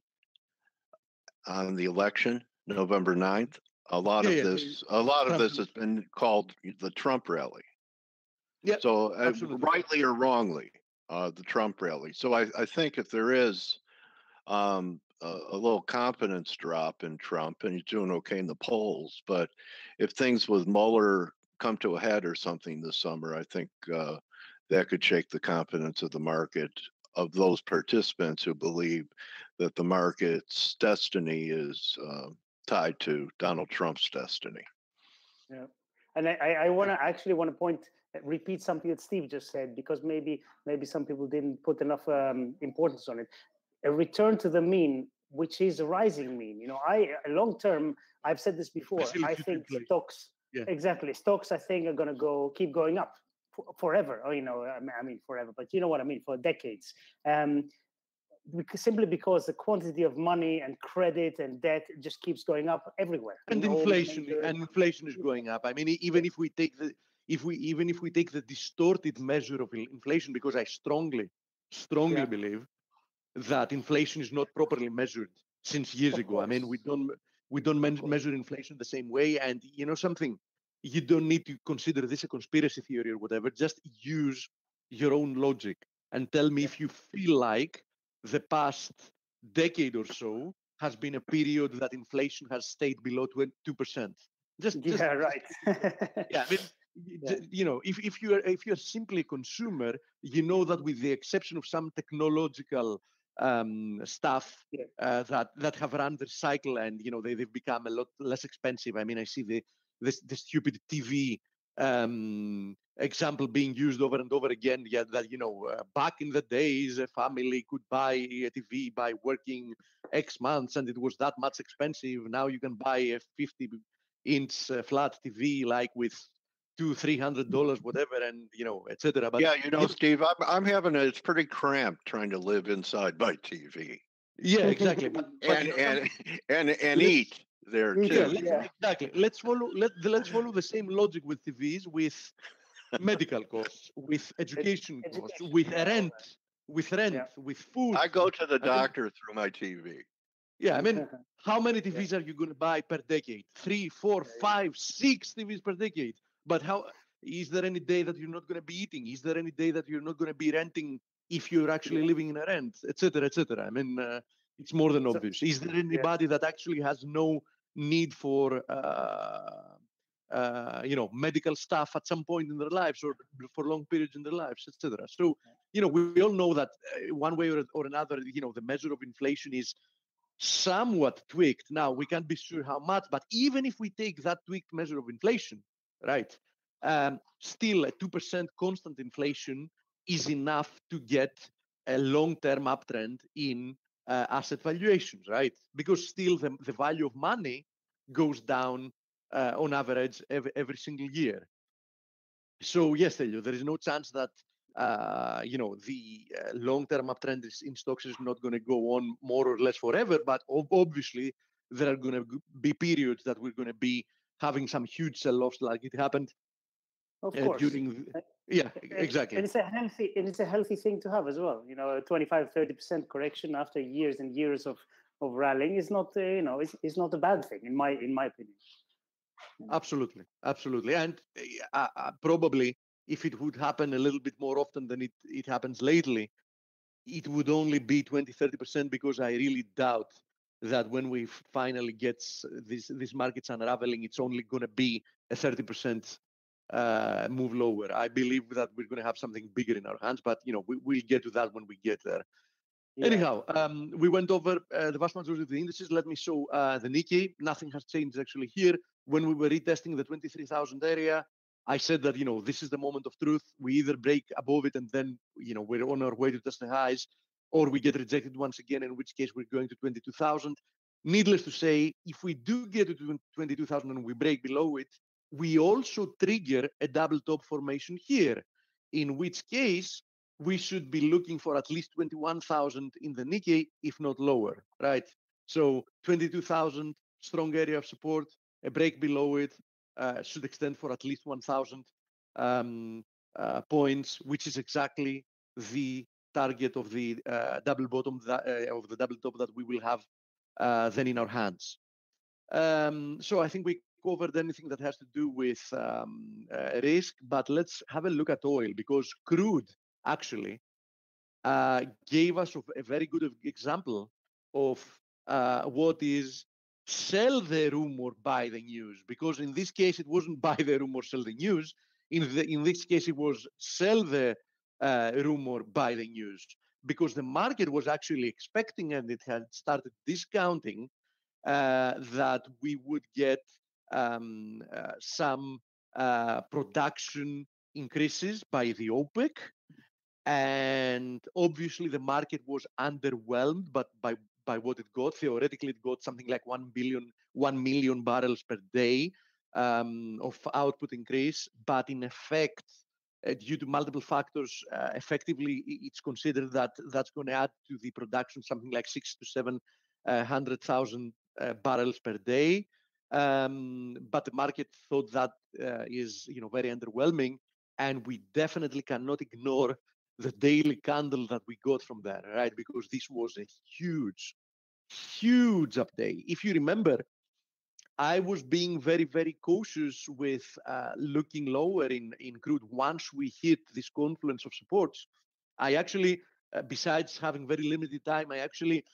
[SPEAKER 2] on the election, November 9th, a lot of this has been called the Trump rally.
[SPEAKER 5] Yeah.
[SPEAKER 2] So rightly or wrongly, the Trump rally. So I think if there is a little confidence drop in Trump, and he's doing okay in the polls, but if things with Mueller come to a head or something this summer, I think that could shake the confidence of the market, of those participants who believe that the market's destiny is tied to Donald Trump's destiny.
[SPEAKER 4] Yeah, and I want to repeat something that Steve just said, because maybe some people didn't put enough importance on it. A return to the mean, which is a rising mean. Long term, I've said this before, I think stocks, stocks I think are going to keep going up forever. Or, I mean forever, but you know what I mean, for decades. Simply because the quantity of money and credit and debt just keeps going up everywhere.
[SPEAKER 5] And inflation is going up. I mean, even if we take the distorted measure of inflation, because I strongly believe that inflation is not properly measured since years ago. I mean, we don't measure inflation the same way. And something, you don't need to consider this a conspiracy theory or whatever. Just use your own logic and tell me if you feel like the past decade or so has been a period that inflation has stayed below 2%.
[SPEAKER 4] Right.
[SPEAKER 5] Yeah, I mean, if you're simply a consumer, you know that with the exception of some technological stuff that have run their cycle and they've become a lot less expensive. I mean, I see the stupid TV example being used over and over again. Yeah, that back in the days, a family could buy a TV by working X months, and it was that much expensive. Now you can buy a 50-inch flat TV, like with $200-300, whatever, and etc. But
[SPEAKER 2] Steve, I'm having it's pretty cramped trying to live inside my TV.
[SPEAKER 5] Yeah, exactly. But
[SPEAKER 2] and eat there too.
[SPEAKER 5] Exactly. Let's follow the same logic with TVs, with medical costs, with education costs, with rent, with food.
[SPEAKER 2] I go to the doctor through my TV.
[SPEAKER 5] Yeah, I mean, how many TVs are you going to buy per decade? 3, 4, 5, 6 TVs per decade. But how is there any day that you're not going to be eating? Is there any day that you're not going to be renting if you're actually living in a rent, etc., etc.? I mean, it's more than obvious. Is there anybody that actually has no need for medical stuff at some point in their lives or for long periods in their lives, etc.? So we all know that one way or another, the measure of inflation is somewhat tweaked. Now we can't be sure how much, but even if we take that tweaked measure of inflation, right, still a 2% constant inflation is enough to get a long-term uptrend in asset valuations, right? Because still the value of money goes down on average every single year. So yes, Elio, there is no chance that the long-term uptrend in stocks is not going to go on more or less forever. But obviously, there are going to be periods that we're going to be having some huge sell-offs, like it happened.
[SPEAKER 4] Of course.
[SPEAKER 5] Exactly.
[SPEAKER 4] And it's a healthy thing to have as well. A 25-30% correction after years and years of rallying is not, it's not a bad thing in my opinion.
[SPEAKER 5] Absolutely, and probably if it would happen a little bit more often than it happens lately, it would only be 20-30%, because I really doubt that when we finally get these markets unraveling, it's only going to be a 30% move lower. I believe that we're going to have something bigger in our hands, but we'll get to that when we get there. Yeah. Anyhow, we went over the vast majority of the indices. Let me show the Nikkei. Nothing has changed actually here. When we were retesting the 23,000 area, I said that, this is the moment of truth. We either break above it and then, we're on our way to test the highs, or we get rejected once again, in which case we're going to 22,000. Needless to say, if we do get to 22,000 and we break below it, we also trigger a double top formation here, in which case we should be looking for at least 21,000 in the Nikkei, if not lower, right? So 22,000, strong area of support, a break below it should extend for at least 1,000 points, which is exactly the target of the double bottom of the double top that we will have then in our hands. So I think we covered anything that has to do with risk, but let's have a look at oil, because crude actually gave us a very good example of what is sell the rumor, buy the news. Because in this case, it wasn't buy the rumor, sell the news. In this case, it was sell the rumor, buy the news. Because the market was actually expecting, and it had started discounting, that we would get some production increases by the OPEC. And obviously the market was underwhelmed, but by what it got. Theoretically, it got something like 1 million barrels per day of output increase. But in effect, due to multiple factors, effectively, it's considered that that's going to add to the production something like 600,000 to 700,000 barrels per day. But the market thought that is very underwhelming, and we definitely cannot ignore the daily candle that we got from there, right? Because this was a huge, huge update. If you remember, I was being very, very cautious with looking lower in crude once we hit this confluence of supports. I actually, besides having very limited time, I actually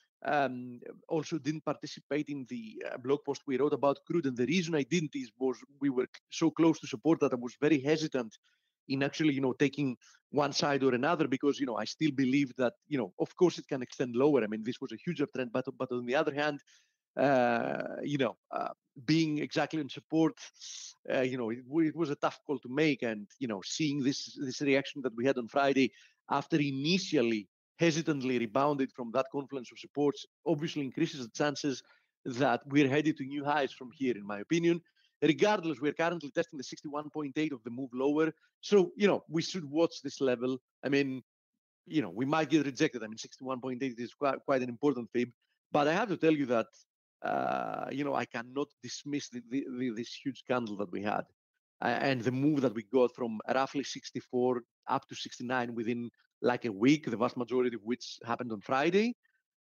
[SPEAKER 5] also didn't participate in the blog post we wrote about crude. And the reason I didn't was we were so close to support that I was very hesitant in actually, taking one side or another, because, I still believe that, of course it can extend lower. I mean, this was a huge uptrend, but on the other hand, being exactly in support, it was a tough call to make. And, seeing this reaction that we had on Friday after initially hesitantly rebounded from that confluence of supports obviously increases the chances that we're headed to new highs from here, in my opinion. Regardless, we're currently testing the 61.8 of the move lower. So, we should watch this level. I mean, we might get rejected. I mean, 61.8 is quite an important fib. But I have to tell you that, I cannot dismiss this huge candle that we had. And the move that we got from roughly 64 up to 69 within like a week, the vast majority of which happened on Friday.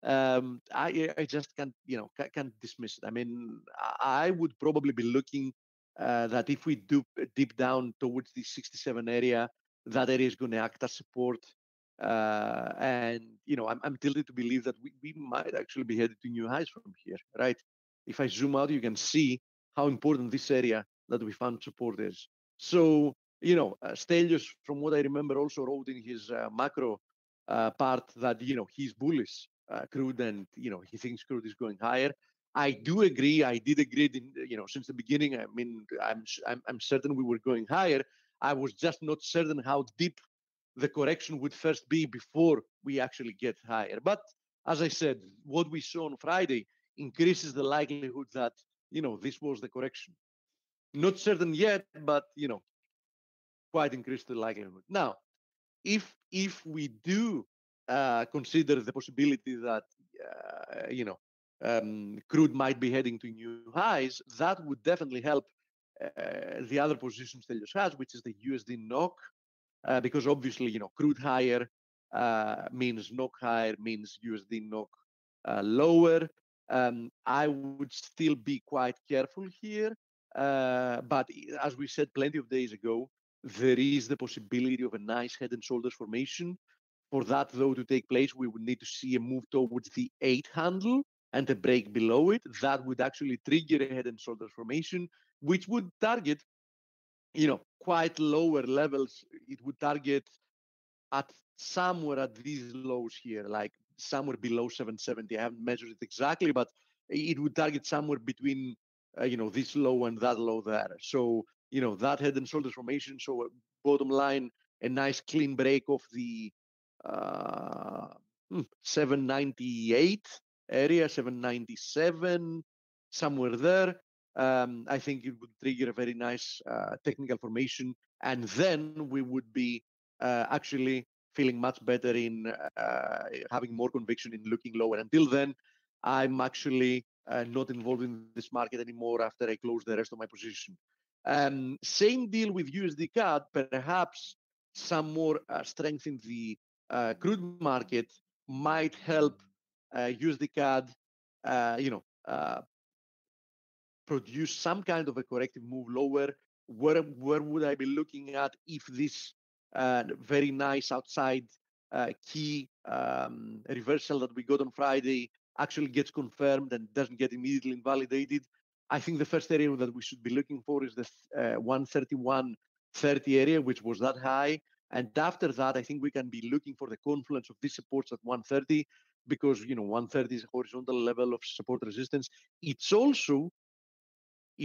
[SPEAKER 5] I just can't dismiss it. I mean, I would probably be looking that if we do deep down towards the 67 area, that area is going to act as support. And I'm tilted to believe that we might actually be headed to new highs from here, right? If I zoom out, you can see how important this area that we found support is. So, Stelios, from what I remember, also wrote in his macro part that he's bullish crude, and he thinks crude is going higher. I do agree. I did agree, since the beginning. I mean, I'm certain we were going higher. I was just not certain how deep the correction would first be before we actually get higher. But as I said, what we saw on Friday increases the likelihood that this was the correction. Not certain yet, but quite increased the likelihood. Now, if we do consider the possibility that crude might be heading to new highs, that would definitely help the other position Stelios has, which is the USD NOK, because obviously crude higher means NOK higher, means USD NOK lower. I would still be quite careful here, but as we said plenty of days ago, there is the possibility of a nice head and shoulders formation. For that, though, to take place, we would need to see a move towards the 8 handle and a break below it. That would actually trigger a head and shoulders formation, which would target, quite lower levels. It would target at somewhere at these lows here, like somewhere below 770. I haven't measured it exactly, but it would target somewhere between, this low and that low there. So that head and shoulders formation. So bottom line, a nice clean break of the 798 area, 797, somewhere there. I think it would trigger a very nice technical formation, and then we would be actually feeling much better in having more conviction in looking lower. Until then, I'm actually not involved in this market anymore after I close the rest of my position. Same deal with USD CAD, perhaps some more strength in the crude market might help USD CAD, produce some kind of a corrective move lower. Where would I be looking at if this very nice outside key reversal that we got on Friday actually gets confirmed and doesn't get immediately invalidated? I think the first area that we should be looking for is the 131.30 area, which was that high. And after that, I think we can be looking for the confluence of these supports at 130, because 130 is a horizontal level of support resistance. It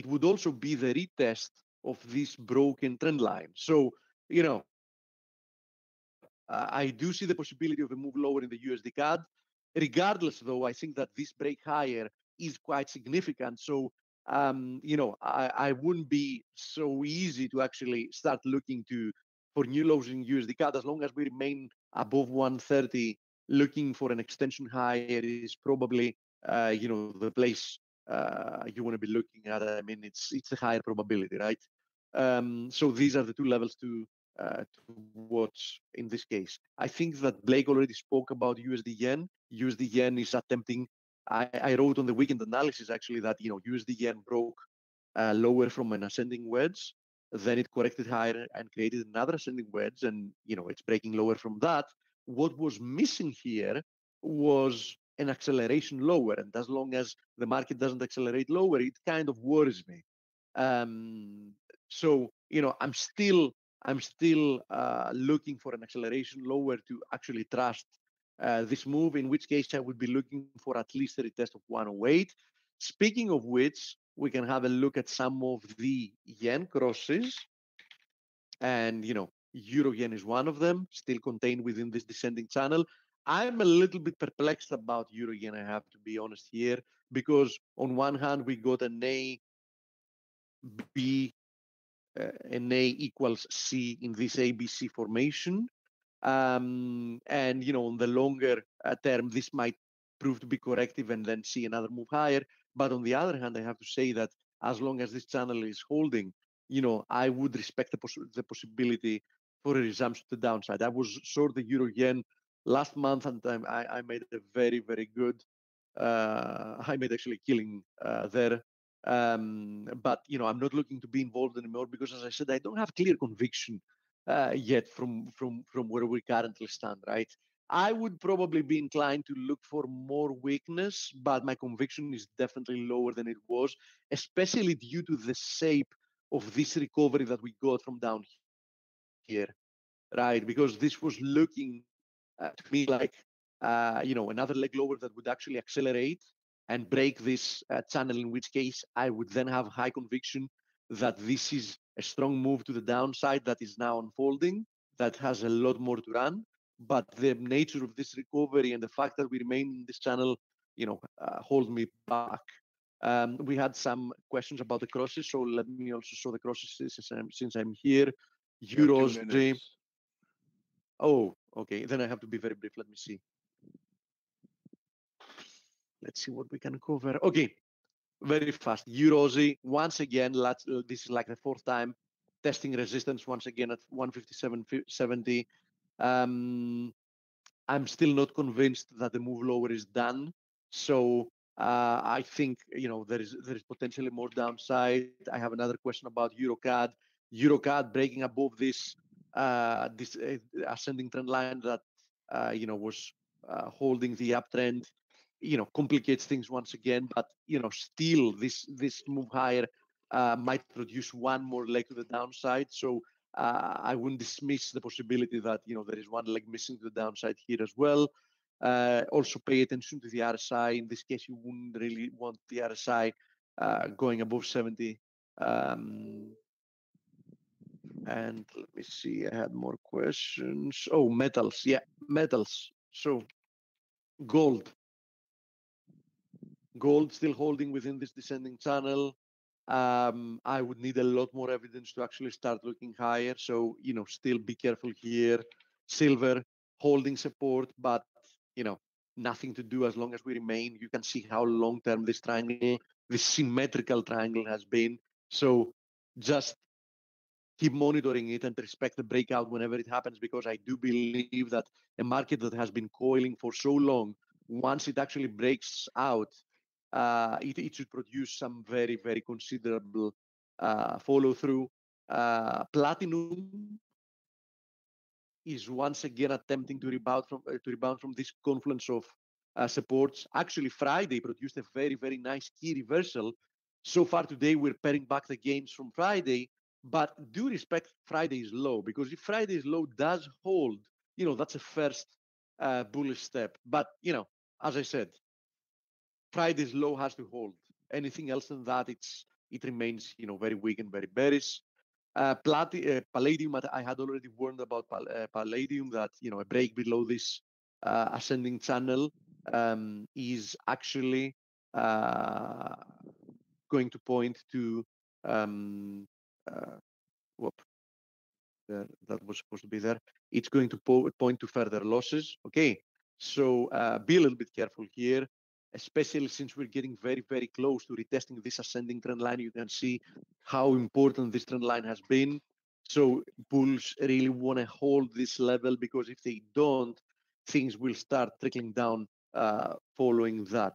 [SPEAKER 5] would also be the retest of this broken trend line. So, I do see the possibility of a move lower in the USD CAD. Regardless, though, I think that this break higher is quite significant. So, I wouldn't be so easy to actually start looking for new lows in USD CAD. As long as we remain above 130, looking for an extension higher is probably, the place you want to be looking at. I mean, it's a higher probability, right? So these are the two levels to watch in this case. I think that Blake already spoke about USD yen. USD yen is attempting. I wrote on the weekend analysis actually that USD yen broke lower from an ascending wedge, then it corrected higher and created another ascending wedge, and it's breaking lower from that. What was missing here was an acceleration lower, and as long as the market doesn't accelerate lower, it kind of worries me. So I'm still looking for an acceleration lower to actually trust this move, in which case I would be looking for at least a retest of 108. Speaking of which, we can have a look at some of the yen crosses, and euro yen is one of them, still contained within this descending channel. I'm a little bit perplexed about euro yen, I have to be honest here, because on one hand we got an A, B, an A equals C in this ABC formation. And on the longer term, this might prove to be corrective and then see another move higher. But on the other hand, I have to say that as long as this channel is holding, I would respect the possibility for a resumption to the downside. I was short the euro yen last month, and I made a very, very good. I made actually killing there. But I'm not looking to be involved anymore because, as I said, I don't have clear conviction yet from where we currently stand, right? I would probably be inclined to look for more weakness, but my conviction is definitely lower than it was, especially due to the shape of this recovery that we got from down here, right? Because this was looking to me like another leg lower that would actually accelerate and break this channel, in which case I would then have high conviction that this is a strong move to the downside that is now unfolding, that has a lot more to run. But the nature of this recovery and the fact that we remain in this channel, hold me back. We had some questions about the crosses, so let me also show the crosses since I'm here. Euros. Oh, okay. Then I have to be very brief. Let me see. Let's see what we can cover. Okay, very fast. Eurozzy, once again, this is like the fourth time testing resistance once again at 157.70. I'm still not convinced that the move lower is done. So I think there is potentially more downside. I have another question about EuroCAD. EuroCAD breaking above this ascending trend line that was holding the uptrend. Complicates things once again, but still this move higher might produce one more leg to the downside. So I wouldn't dismiss the possibility that there is one leg missing to the downside here as well. Also pay attention to the RSI. In this case, you wouldn't really want the RSI going above 70. And let me see, I had more questions. Oh, metals. Yeah, metals. So gold. Gold still holding within this descending channel. I would need a lot more evidence to actually start looking higher. So, still be careful here. Silver holding support, but, nothing to do as long as we remain. You can see how long-term this triangle, this symmetrical triangle has been. So just keep monitoring it and respect the breakout whenever it happens, because I do believe that a market that has been coiling for so long, once it actually breaks out, it should produce some very, very considerable follow through. Platinum is once again attempting to rebound from this confluence of supports. Actually, Friday produced a very, very nice key reversal. So far today, we're paring back the gains from Friday, but do respect Friday's low, because if Friday's low does hold, that's a first bullish step. But, as I said, Friday's low has to hold. Anything else than that, it remains, very weak and very bearish. Palladium, I had already warned about Palladium that a break below this ascending channel is actually going to point to whoop, that was supposed to be there. It's going to point to further losses. Okay, so be a little bit careful here, especially since we're getting very, very close to retesting this ascending trend line. You can see how important this trend line has been. So bulls really want to hold this level, because if they don't, things will start trickling down following that.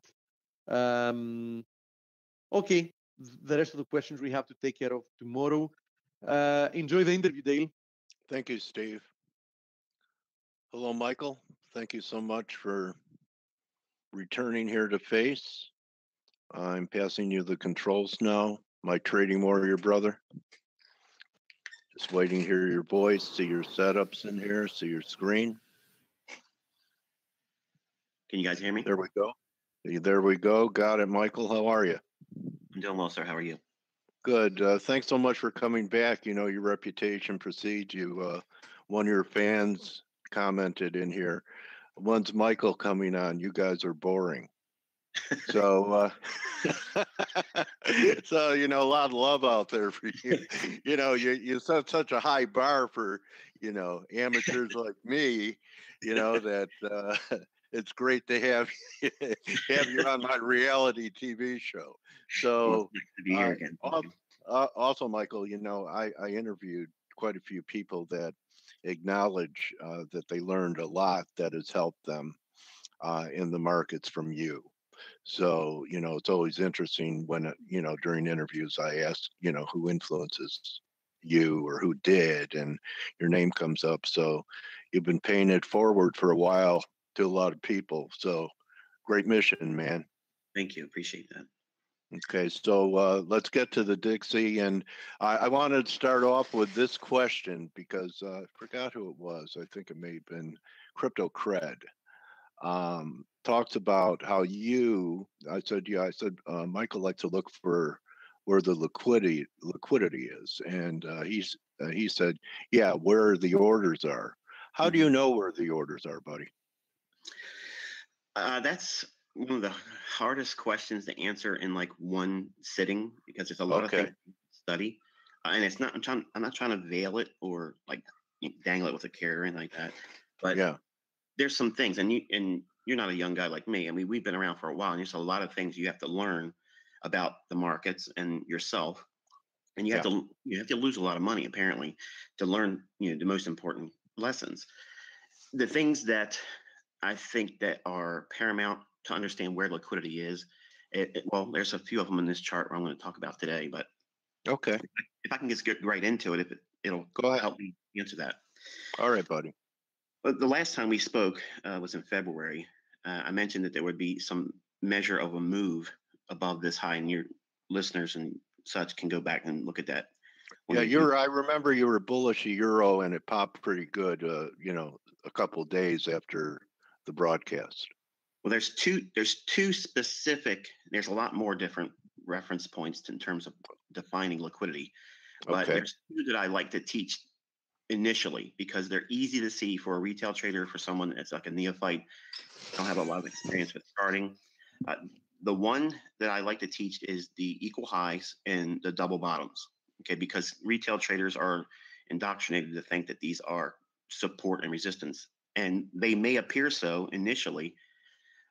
[SPEAKER 5] Okay, the rest of the questions we have to take care of tomorrow. Enjoy the interview, Dale.
[SPEAKER 2] Thank you, Steve. Hello, Michael. Thank you so much for returning here to Face. I'm passing you the controls now, my trading warrior brother. Just waiting to hear your voice, see your setups in here, see your screen.
[SPEAKER 6] Can you guys hear me?
[SPEAKER 2] There we go. There we go. Got it, Michael. How are you?
[SPEAKER 6] I'm doing well, sir. How are you?
[SPEAKER 2] Good. Thanks so much for coming back. Your reputation precedes you. One of your fans commented in here, "When's Michael coming on? You guys are boring." So, so a lot of love out there for you. You set such a high bar for amateurs like me. That it's great to have you on my reality TV show. So,
[SPEAKER 6] well, nice to be here again.
[SPEAKER 2] Also, Michael, I interviewed quite a few people that acknowledge that they learned a lot that has helped them in the markets from you. So, it's always interesting when, during interviews, I ask, who influences you or who did, and your name comes up. So you've been paying it forward for a while to a lot of people. So great mission, man.
[SPEAKER 6] Thank you. Appreciate that.
[SPEAKER 2] Okay, so let's get to the Dixie. And I wanted to start off with this question because I forgot who it was. I think it may have been Crypto Cred. Talks about how I said Michael likes to look for where the liquidity is, and he said, yeah, where the orders are. How do you know where the orders are, buddy?
[SPEAKER 6] That's one of the hardest questions to answer in like one sitting, because there's a lot of things to study, and it's not. I'm not trying to veil it or like dangle it with a carrot or anything like that. But yeah, there's some things, and you're not a young guy like me. I mean, we've been around for a while, and there's a lot of things you have to learn about the markets and yourself, and you have to lose a lot of money apparently to learn the most important lessons. The things that I think that are paramount to understand where liquidity is. Well, there's a few of them in this chart I'm going to talk about today, but
[SPEAKER 2] okay,
[SPEAKER 6] if I can just get right into it, it'll help me answer that.
[SPEAKER 2] All right, buddy.
[SPEAKER 6] But the last time we spoke was in February. I mentioned that there would be some measure of a move above this high, and your listeners and such can go back and look at that.
[SPEAKER 2] Yeah, I remember you were bullish a euro, and it popped pretty good. A couple of days after the broadcast.
[SPEAKER 6] Well, there's two specific. There's a lot more different reference points in terms of defining liquidity. But
[SPEAKER 2] Okay.
[SPEAKER 6] there's two that I like to teach initially because they're easy to see for a retail trader, for someone that's like a neophyte, don't have a lot of experience with charting. The one that I like to teach is the equal highs and the double bottoms. Okay, because retail traders are indoctrinated to think that these are support and resistance, and they may appear so initially,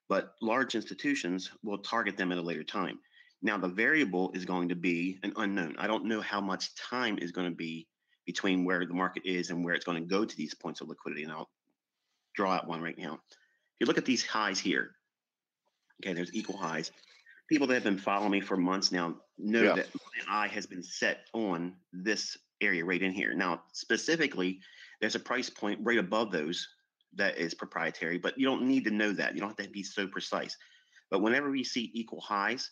[SPEAKER 6] but large institutions will target them at a later time. Now, the variable is going to be an unknown. I don't know how much time is going to be between where the market is and where it's going to go to these points of liquidity. And I'll draw out one right now. If you look at these highs here, okay, there's equal highs. People that have been following me for months now know that my eye has been set on this area right in here. Now, specifically, there's a price point right above those that is proprietary, but you don't need to know that. You don't have to be so precise. But whenever we see equal highs,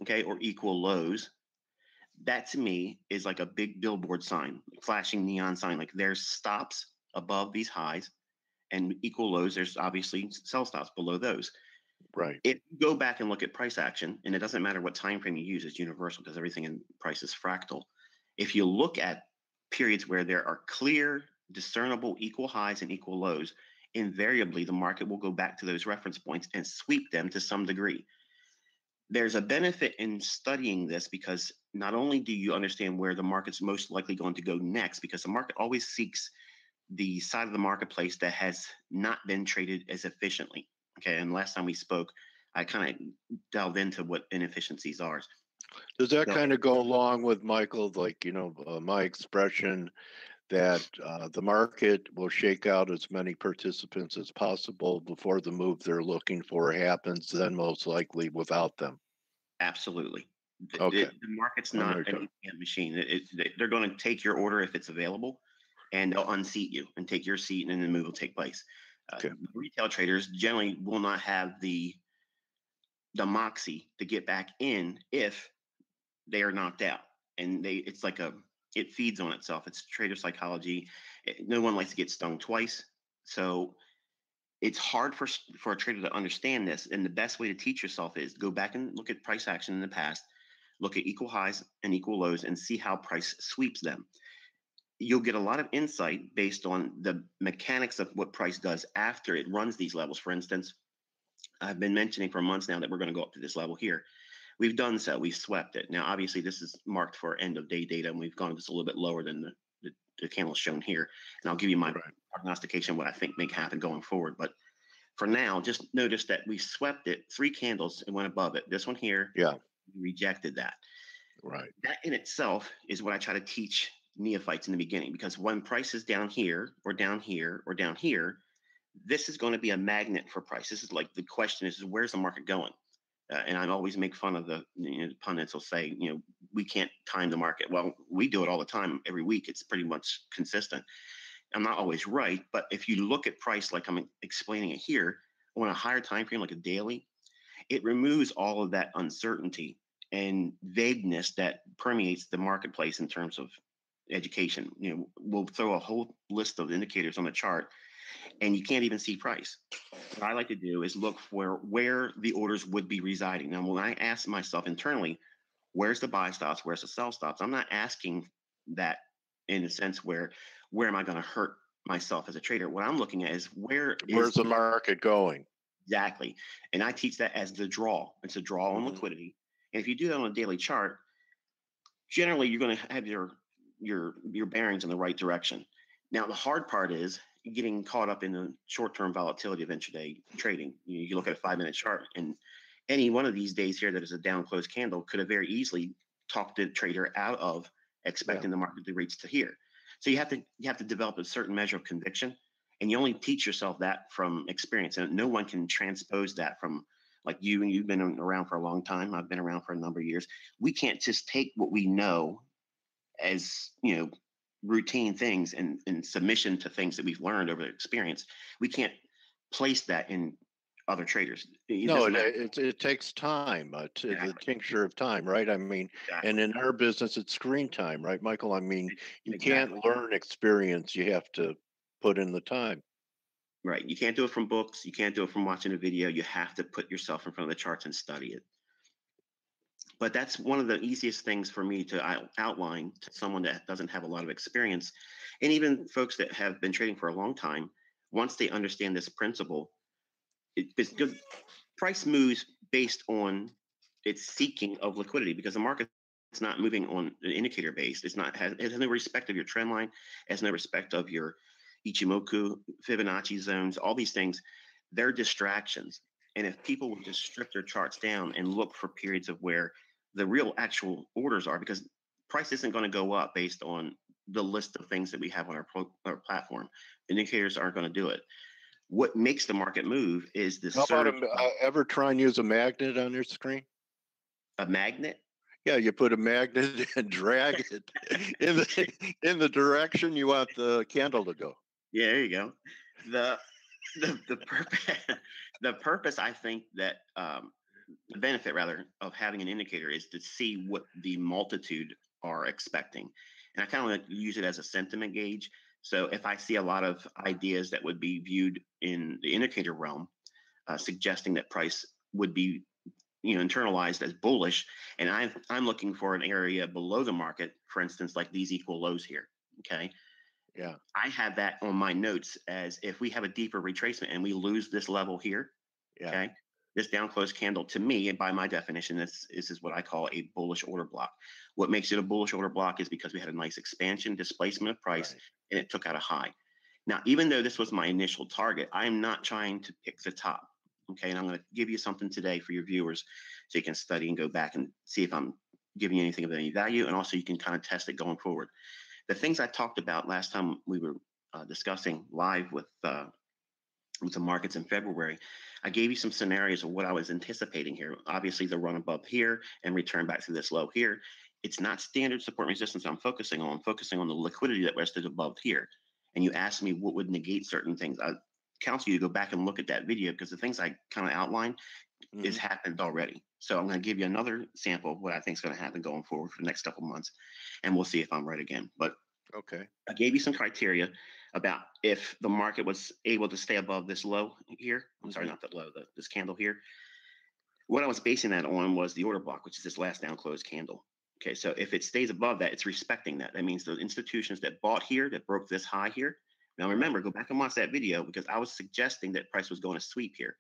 [SPEAKER 6] okay, or equal lows, that to me is like a big billboard sign, flashing neon sign, like there's stops above these highs and equal lows. There's obviously sell stops below those.
[SPEAKER 2] Right.
[SPEAKER 6] If you go back and look at price action, and it doesn't matter what time frame you use, it's universal because everything in price is fractal. If you look at periods where there are clear, discernible equal highs and equal lows, invariably the market will go back to those reference points and sweep them to some degree. There's a benefit in studying this because not only do you understand where the market's most likely going to go next, because the market always seeks the side of the marketplace that has not been traded as efficiently. Okay, and last time we spoke, I kind of delved into what inefficiencies are.
[SPEAKER 2] Does that kind of go along with, Michael, like, my expression that the market will shake out as many participants as possible before the move they're looking for happens, then most likely without them?
[SPEAKER 6] Absolutely.
[SPEAKER 2] Okay.
[SPEAKER 6] The market's not an ATM machine. They're going to take your order if it's available, and they'll unseat you and take your seat, and then the move will take place.
[SPEAKER 2] Okay.
[SPEAKER 6] Retail traders generally will not have the moxie to get back in if they are knocked out, and it's like it feeds on itself. It's trader psychology. No one likes to get stung twice, so it's hard for a trader to understand this. And the best way to teach yourself is go back and look at price action in the past, look at equal highs and equal lows, and see how price sweeps them. You'll get a lot of insight based on the mechanics of what price does after it runs these levels. For instance, I've been mentioning for months now that we're going to go up to this level here. We've done so. We've swept it. Now, obviously, this is marked for end of day data, and we've gone just a little bit lower than the candles shown here. And I'll give you my prognostication, what I think may happen going forward. But for now, just notice that we swept it 3 candles and went above it. This one here, we rejected that.
[SPEAKER 2] Right.
[SPEAKER 6] That in itself is what I try to teach neophytes in the beginning, because when price is down here or down here or down here, this is going to be a magnet for price. This is like the question is where's the market going? And I always make fun of the pundits will say, we can't time the market. Well, we do it all the time, every week. It's pretty much consistent. I'm not always right, but if you look at price like I'm explaining it here, on a higher time frame like a daily, it removes all of that uncertainty and vagueness that permeates the marketplace in terms of education. We'll throw a whole list of indicators on the chart and you can't even see price. What I like to do is look for where the orders would be residing. Now, when I ask myself internally, where's the buy stops, where's the sell stops, I'm not asking that in a sense where am I going to hurt myself as a trader? What I'm looking at is where's
[SPEAKER 2] the market going?
[SPEAKER 6] Exactly. And I teach that as the draw. It's a draw on liquidity. And if you do that on a daily chart, generally you're going to have your bearings in the right direction. Now, the hard part is getting caught up in the short-term volatility of intraday trading. You look at a 5-minute chart, and any one of these days here that is a down close candle could have very easily talked the trader out of expecting the market to reach to here. So you have to develop a certain measure of conviction, and you only teach yourself that from experience. And no one can transpose that from like you, and you've been around for a long time. I've been around for a number of years. We can't just take what we know as routine things and submission to things that we've learned over experience. We can't place that in other traders.
[SPEAKER 2] It takes time, the tincture of time, right? I mean, and in our business, it's screen time, right, Michael? I mean, you can't learn experience. You have to put in the time.
[SPEAKER 6] Right. You can't do it from books. You can't do it from watching a video. You have to put yourself in front of the charts and study it. But that's one of the easiest things for me to outline to someone that doesn't have a lot of experience. And even folks that have been trading for a long time, once they understand this principle, it's good. Price moves based on its seeking of liquidity because the market's not moving on an indicator based. It has no respect of your trend line, it has no respect of your Ichimoku, Fibonacci zones, all these things. They're distractions. And if people will just strip their charts down and look for periods of where the real actual orders are, because price isn't going to go up based on the list of things that we have on our platform. Indicators aren't going to do it. What makes the market move is the
[SPEAKER 2] How about
[SPEAKER 6] surge.
[SPEAKER 2] ever try and use a magnet on your screen?
[SPEAKER 6] A magnet?
[SPEAKER 2] Yeah, you put a magnet and drag it in the direction you want the candle to go.
[SPEAKER 6] Yeah, there you go. The purpose the purpose I think that the benefit rather of having an indicator is to see what the multitude are expecting, and I kind of like use it as a sentiment gauge. So if I see a lot of ideas that would be viewed in the indicator realm, suggesting that price would be internalized as bullish, and I'm looking for an area below the market, for instance, like these equal lows here. Okay.
[SPEAKER 2] Yeah.
[SPEAKER 6] I have that on my notes as if we have a deeper retracement and we lose this level here.
[SPEAKER 2] Yeah.
[SPEAKER 6] Okay. This down close candle to me, and by my definition, this is what I call a bullish order block. What makes it a bullish order block is because we had a nice expansion, displacement of price,
[SPEAKER 2] Right.
[SPEAKER 6] and it took out a high. Now, even though this was my initial target, I'm not trying to pick the top. Okay. And I'm going to give you something today for your viewers so you can study and go back and see if I'm giving you anything of any value. And also you can kind of test it going forward. The things I talked about last time we were discussing live with the markets in February, I gave you some scenarios of what I was anticipating here. Obviously, the run above here and return back to this low here. It's not standard support resistance I'm focusing on. I'm focusing on the liquidity that rested above here. And you asked me what would negate certain things. I counsel you to go back and look at that video because the things I kind of outlined is happened already. So I'm going to give you another sample of what I think is going to happen going forward for the next couple of months, and we'll see if I'm right again. But
[SPEAKER 2] okay,
[SPEAKER 6] I gave you some criteria about if the market was able to stay above this low here. I'm sorry, not the low, this candle here. What I was basing that on was the order block, which is this last down close candle. Okay, so if it stays above that, it's respecting that. That means the institutions that bought here, that broke this high here. Now remember, go back and watch that video because I was suggesting that price was going to sweep here.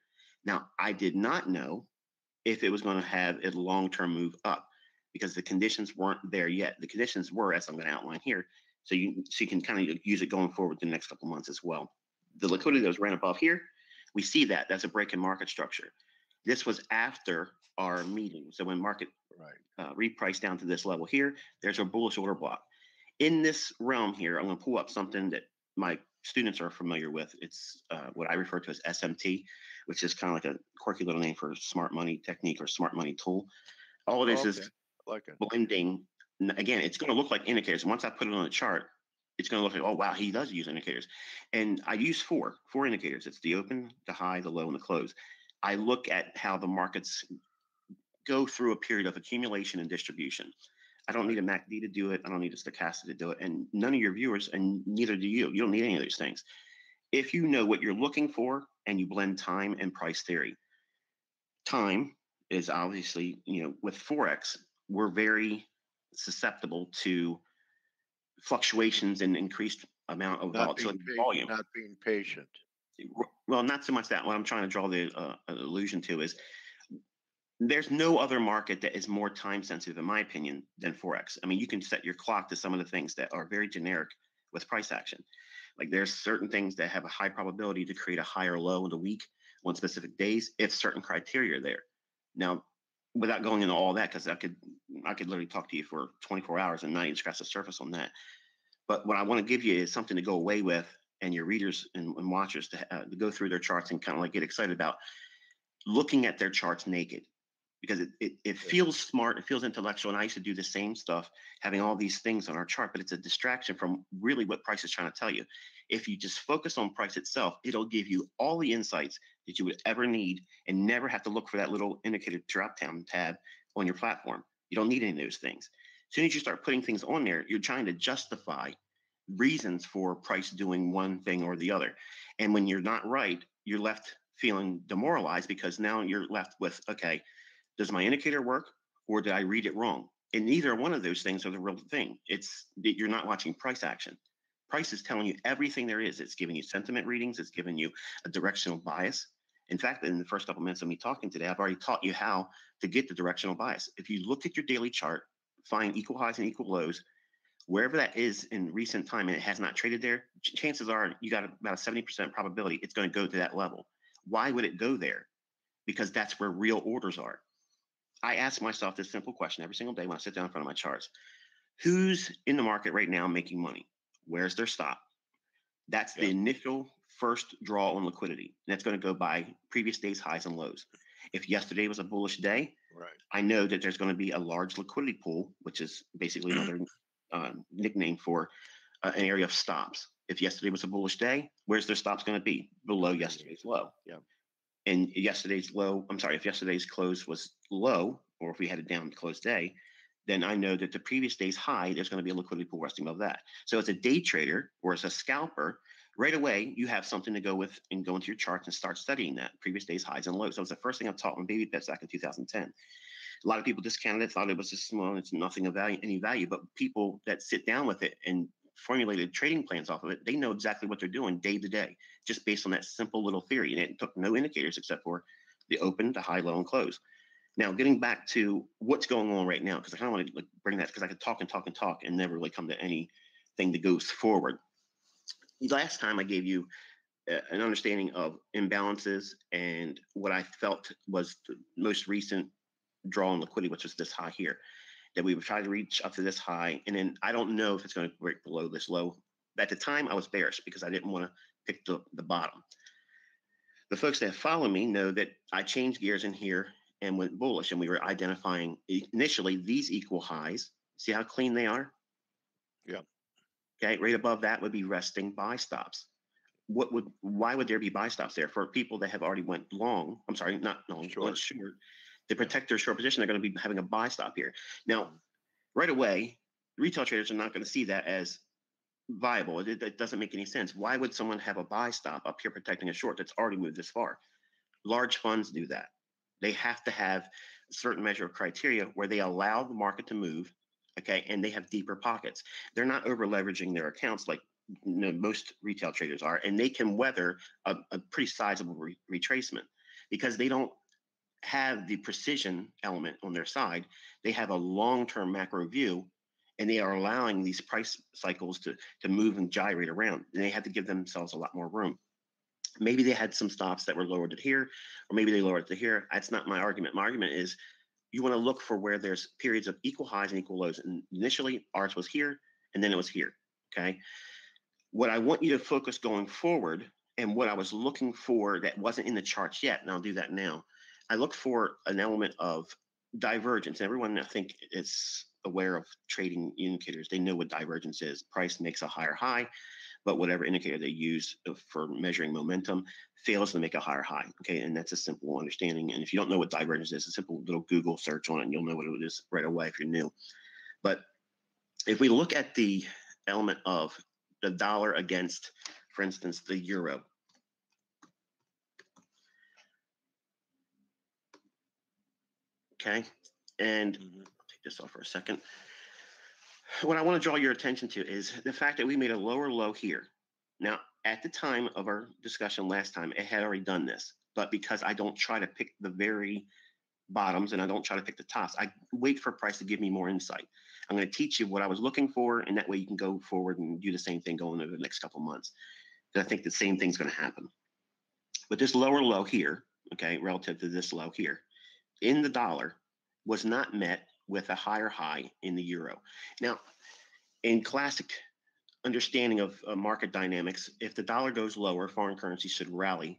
[SPEAKER 6] Now, I did not know if it was going to have a long-term move up because the conditions weren't there yet. The conditions were, as I'm going to outline here, so you can kind of use it going forward the next couple of months as well. The liquidity that was ran above here, we see that. That's a break in market structure. This was after our meeting. So when market repriced down to this level here, there's our bullish order block. In this realm here, I'm going to pull up something that my students are familiar with. It's what I refer to as SMT, which is kind of like a quirky little name for smart money technique or smart money tool. All of this is
[SPEAKER 2] like it.
[SPEAKER 6] blending. Again, it's going to look like indicators. Once I put it on the chart, it's going to look like, oh, wow, he does use indicators. And I use four indicators. It's the open, the high, the low, and the close. I look at how the markets go through a period of accumulation and distribution. I don't need a MACD to do it. I don't need a stochastic to do it. And none of your viewers, and neither do you. You don't need any of those things. If you know what you're looking for and you blend time and price theory. Time is obviously, with Forex, we're very susceptible to fluctuations and increased amount of volatility volume.
[SPEAKER 2] Not being patient.
[SPEAKER 6] Well, not so much that. What I'm trying to draw the allusion to is there's no other market that is more time sensitive, in my opinion, than Forex. I mean, you can set your clock to some of the things that are very generic with price action. Like there's certain things that have a high probability to create a higher low in the week on specific days if certain criteria are there. Now, without going into all that, because I could literally talk to you for 24 hours and not even scratch the surface on that. But what I want to give you is something to go away with and your readers and watchers to go through their charts and kind of like get excited about looking at their charts naked. Because it feels smart, it feels intellectual, and I used to do the same stuff, having all these things on our chart, but it's a distraction from really what price is trying to tell you. If you just focus on price itself, it'll give you all the insights that you would ever need and never have to look for that little indicator drop-down tab on your platform. You don't need any of those things. As soon as you start putting things on there, you're trying to justify reasons for price doing one thing or the other. And when you're not right, you're left feeling demoralized because now you're left with, okay, does my indicator work or did I read it wrong? And neither one of those things are the real thing. It's that you're not watching price action. Price is telling you everything there is. It's giving you sentiment readings. It's giving you a directional bias. In fact, in the first couple minutes of me talking today, I've already taught you how to get the directional bias. If you look at your daily chart, find equal highs and equal lows, wherever that is in recent time and it has not traded there, chances are you got about a 70% probability it's going to go to that level. Why would it go there? Because that's where real orders are. I ask myself this simple question every single day when I sit down in front of my charts. Who's in the market right now making money? Where's their stop? That's the initial first draw on liquidity. And that's going to go by previous day's highs and lows. If yesterday was a bullish day, I know that there's going to be a large liquidity pool, which is basically another nickname for an area of stops. If yesterday was a bullish day, where's their stops going to be? Below yesterday's low. And yesterday's low, I'm sorry, if yesterday's close was low, or if we had a down close day, then I know that the previous day's high, there's going to be a liquidity pool resting above that. So as a day trader or as a scalper, right away, you have something to go with and go into your charts and start studying that previous day's highs and lows. So it was the first thing I taught on baby bets back in 2010. A lot of people discounted it, thought it was just small, it's nothing of value, any value, but people that sit down with it and formulated trading plans off of it, they know exactly what they're doing day to day, just based on that simple little theory. And it took no indicators except for the open, the high, low, and close. Now, getting back to what's going on right now, because I kind of want to bring that, because I could talk and talk and talk and never really come to anything that goes forward. Last time I gave you an understanding of imbalances and what I felt was the most recent draw on liquidity, which was this high here, that we would try to reach up to this high. And then I don't know if it's going to break below this low. At the time, I was bearish because I didn't want to pick the bottom. The folks that follow me know that I changed gears in here and went bullish, and we were identifying initially these equal highs. See how clean they are?
[SPEAKER 2] Yeah.
[SPEAKER 6] Okay, right above that would be resting buy stops. Why would there be buy stops there? For people that have already went long, I'm sorry, not long, went short, to protect their short position, they're going to be having a buy stop here. Now, right away, retail traders are not going to see that as viable. It doesn't make any sense. Why would someone have a buy stop up here protecting a short that's already moved this far? Large funds do that. They have to have a certain measure of criteria where they allow the market to move, okay, and they have deeper pockets. They're not over leveraging their accounts like most retail traders are, and they can weather a pretty sizable retracement because they don't have the precision element on their side. They have a long-term macro view, and they are allowing these price cycles to move and gyrate around. And they have to give themselves a lot more room. Maybe they had some stops that were lowered to here, or maybe they lowered it to here. That's not my argument. My argument is you want to look for where there's periods of equal highs and equal lows. And initially, ours was here, and then it was here, okay? What I want you to focus going forward, and what I was looking for that wasn't in the charts yet, and I'll do that now, I look for an element of divergence. Everyone, I think, is aware of trading indicators. They know what divergence is. Price makes a higher high, but whatever indicator they use for measuring momentum fails to make a higher high. Okay, and that's a simple understanding. And if you don't know what divergence is, a simple little Google search on it, and you'll know what it is right away if you're new. But if we look at the element of the dollar against, for instance, the euro. Okay, and I'll take this off for a second. What I want to draw your attention to is the fact that we made a lower low here. Now, at the time of our discussion last time, it had already done this, but because I don't try to pick the very bottoms and I don't try to pick the tops, I wait for price to give me more insight. I'm going to teach you what I was looking for, and that way you can go forward and do the same thing going over the next couple of months. Because I think the same thing's going to happen. But this lower low here, okay, relative to this low here, in the dollar was not met with a higher high in the euro. Now, in classic understanding of market dynamics, if the dollar goes lower, foreign currency should rally.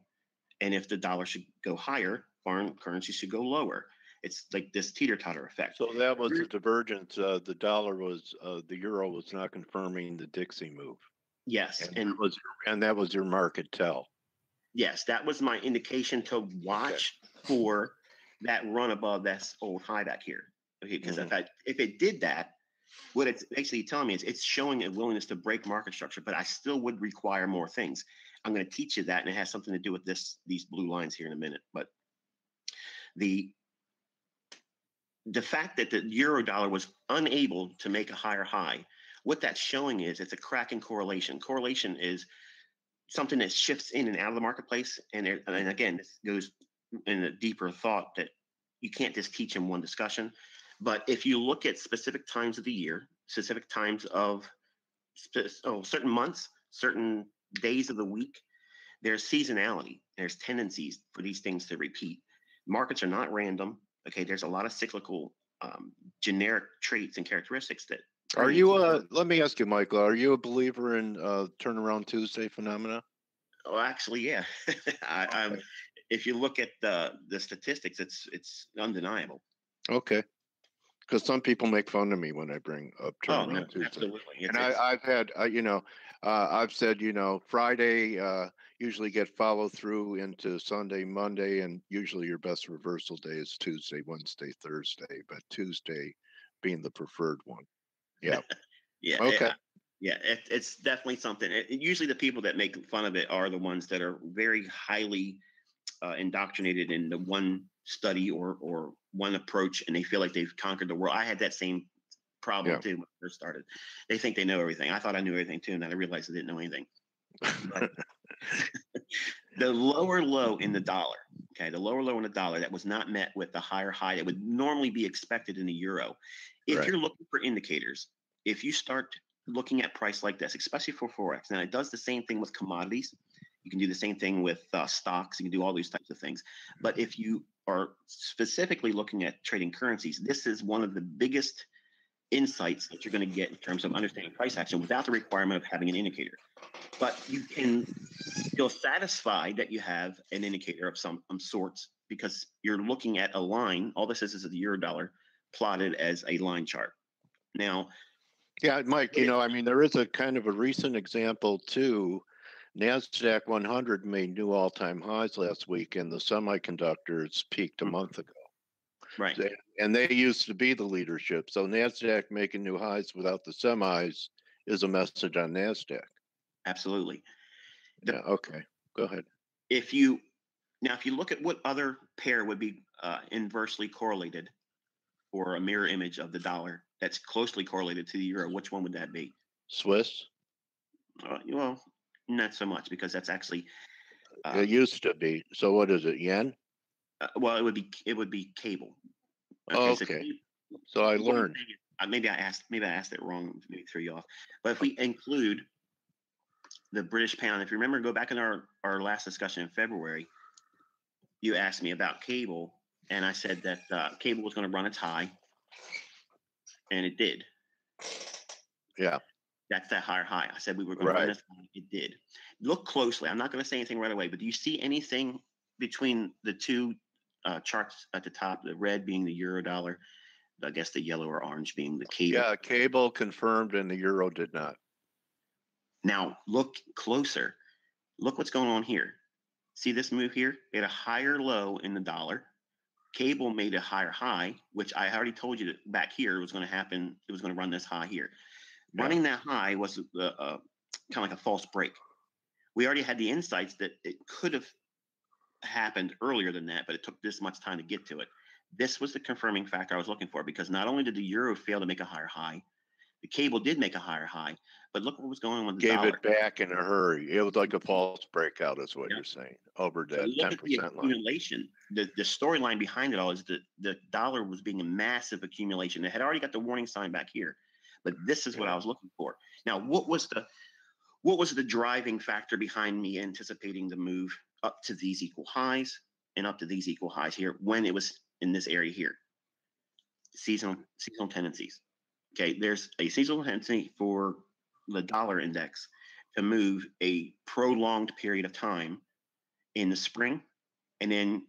[SPEAKER 6] And if the dollar should go higher, foreign currency should go lower. It's like this teeter-totter effect.
[SPEAKER 2] So that was the divergence. The dollar was, the euro was not confirming the Dixie move.
[SPEAKER 6] Yes.
[SPEAKER 2] And that was your market tell.
[SPEAKER 6] Yes, that was my indication to watch for that run above that old high back here. Okay, because if it did that, what it's basically telling me is it's showing a willingness to break market structure, but I still would require more things. I'm going to teach you that, and it has something to do with these blue lines here in a minute. But the the fact that the euro dollar was unable to make a higher high, what that's showing is it's a crack in correlation. Correlation is something that shifts in and out of the marketplace. And again, this goes in a deeper thought that you can't just teach in one discussion. But if you look at specific times of the year, specific times of certain months, certain days of the week, there's seasonality. There's tendencies for these things to repeat. Markets are not random. Okay, there's a lot of cyclical, generic traits and characteristics that.
[SPEAKER 2] Are you? Let me ask you, Michael. Are you a believer in turnaround Tuesday phenomena?
[SPEAKER 6] Oh, actually, yeah. I'm. If you look at the statistics, it's undeniable.
[SPEAKER 2] Okay. Because some people make fun of me when I bring up turnaround Tuesday.
[SPEAKER 6] Absolutely.
[SPEAKER 2] And I've had, I've said, Friday usually get follow through into Sunday, Monday, and usually your best reversal day is Tuesday, Wednesday, Thursday, but Tuesday being the preferred one. Yeah.
[SPEAKER 6] Yeah.
[SPEAKER 2] Okay.
[SPEAKER 6] It's definitely something. Usually the people that make fun of it are the ones that are very highly indoctrinated in the one study or one approach, and they feel like they've conquered the world. I had that same problem too when I first started. They think they know everything. I thought I knew everything too, and then I realized I didn't know anything. But the lower low in the dollar, the lower low in the dollar that was not met with the higher high that would normally be expected in the euro. If you're looking for indicators, if you start looking at price like this, especially for Forex, now it does the same thing with commodities. You can do the same thing with stocks. You can do all these types of things. But if you are specifically looking at trading currencies, this is one of the biggest insights that you're going to get in terms of understanding price action without the requirement of having an indicator. But you can feel satisfied that you have an indicator of some sorts because you're looking at a line. All this is the euro dollar plotted as a line chart. Now,
[SPEAKER 2] yeah, Mike, there is a kind of a recent example too. NASDAQ 100 made new all-time highs last week, and the semiconductors peaked a month ago.
[SPEAKER 6] Right.
[SPEAKER 2] And they used to be the leadership. So NASDAQ making new highs without the semis is a message on NASDAQ.
[SPEAKER 6] Absolutely.
[SPEAKER 2] Yeah, okay. Go ahead.
[SPEAKER 6] If you look at what other pair would be inversely correlated or a mirror image of the dollar that's closely correlated to the euro, which one would that be?
[SPEAKER 2] Swiss?
[SPEAKER 6] Well, not so much because that's actually.
[SPEAKER 2] It used to be. So what is it? Yen?
[SPEAKER 6] Well, it would be cable.
[SPEAKER 2] Okay. So I learned.
[SPEAKER 6] Maybe I asked it wrong. Maybe threw you off. But if we include the British pound, if you remember, go back in our last discussion in February, you asked me about cable, and I said that cable was going to run its high, and it did.
[SPEAKER 2] Yeah.
[SPEAKER 6] That's that higher high. I said we were going to run this high. It did. Look closely. I'm not going to say anything right away, but do you see anything between the two charts at the top, the red being the euro dollar, I guess the yellow or orange being the cable?
[SPEAKER 2] Yeah, cable confirmed and the euro did not.
[SPEAKER 6] Now, look closer. Look what's going on here. See this move here? It had a higher low in the dollar. Cable made a higher high, which I already told you that back here was going to happen. It was going to run this high here. Running that high was kind of like a false break. We already had the insights that it could have happened earlier than that, but it took this much time to get to it. This was the confirming factor I was looking for because not only did the euro fail to make a higher high, the cable did make a higher high, but look what was going on with the dollar.
[SPEAKER 2] Gave it back in a hurry. It was like a false breakout is what you're saying, over that 10% line.
[SPEAKER 6] Accumulation. The storyline behind it all is that the dollar was being a massive accumulation. It had already got the warning sign back here, but this is what I was looking for. Now, what was the driving factor behind me anticipating the move up to these equal highs and up to these equal highs here when it was in this area here? Seasonal tendencies. Okay, there's a seasonal tendency for the dollar index to move a prolonged period of time in the spring and then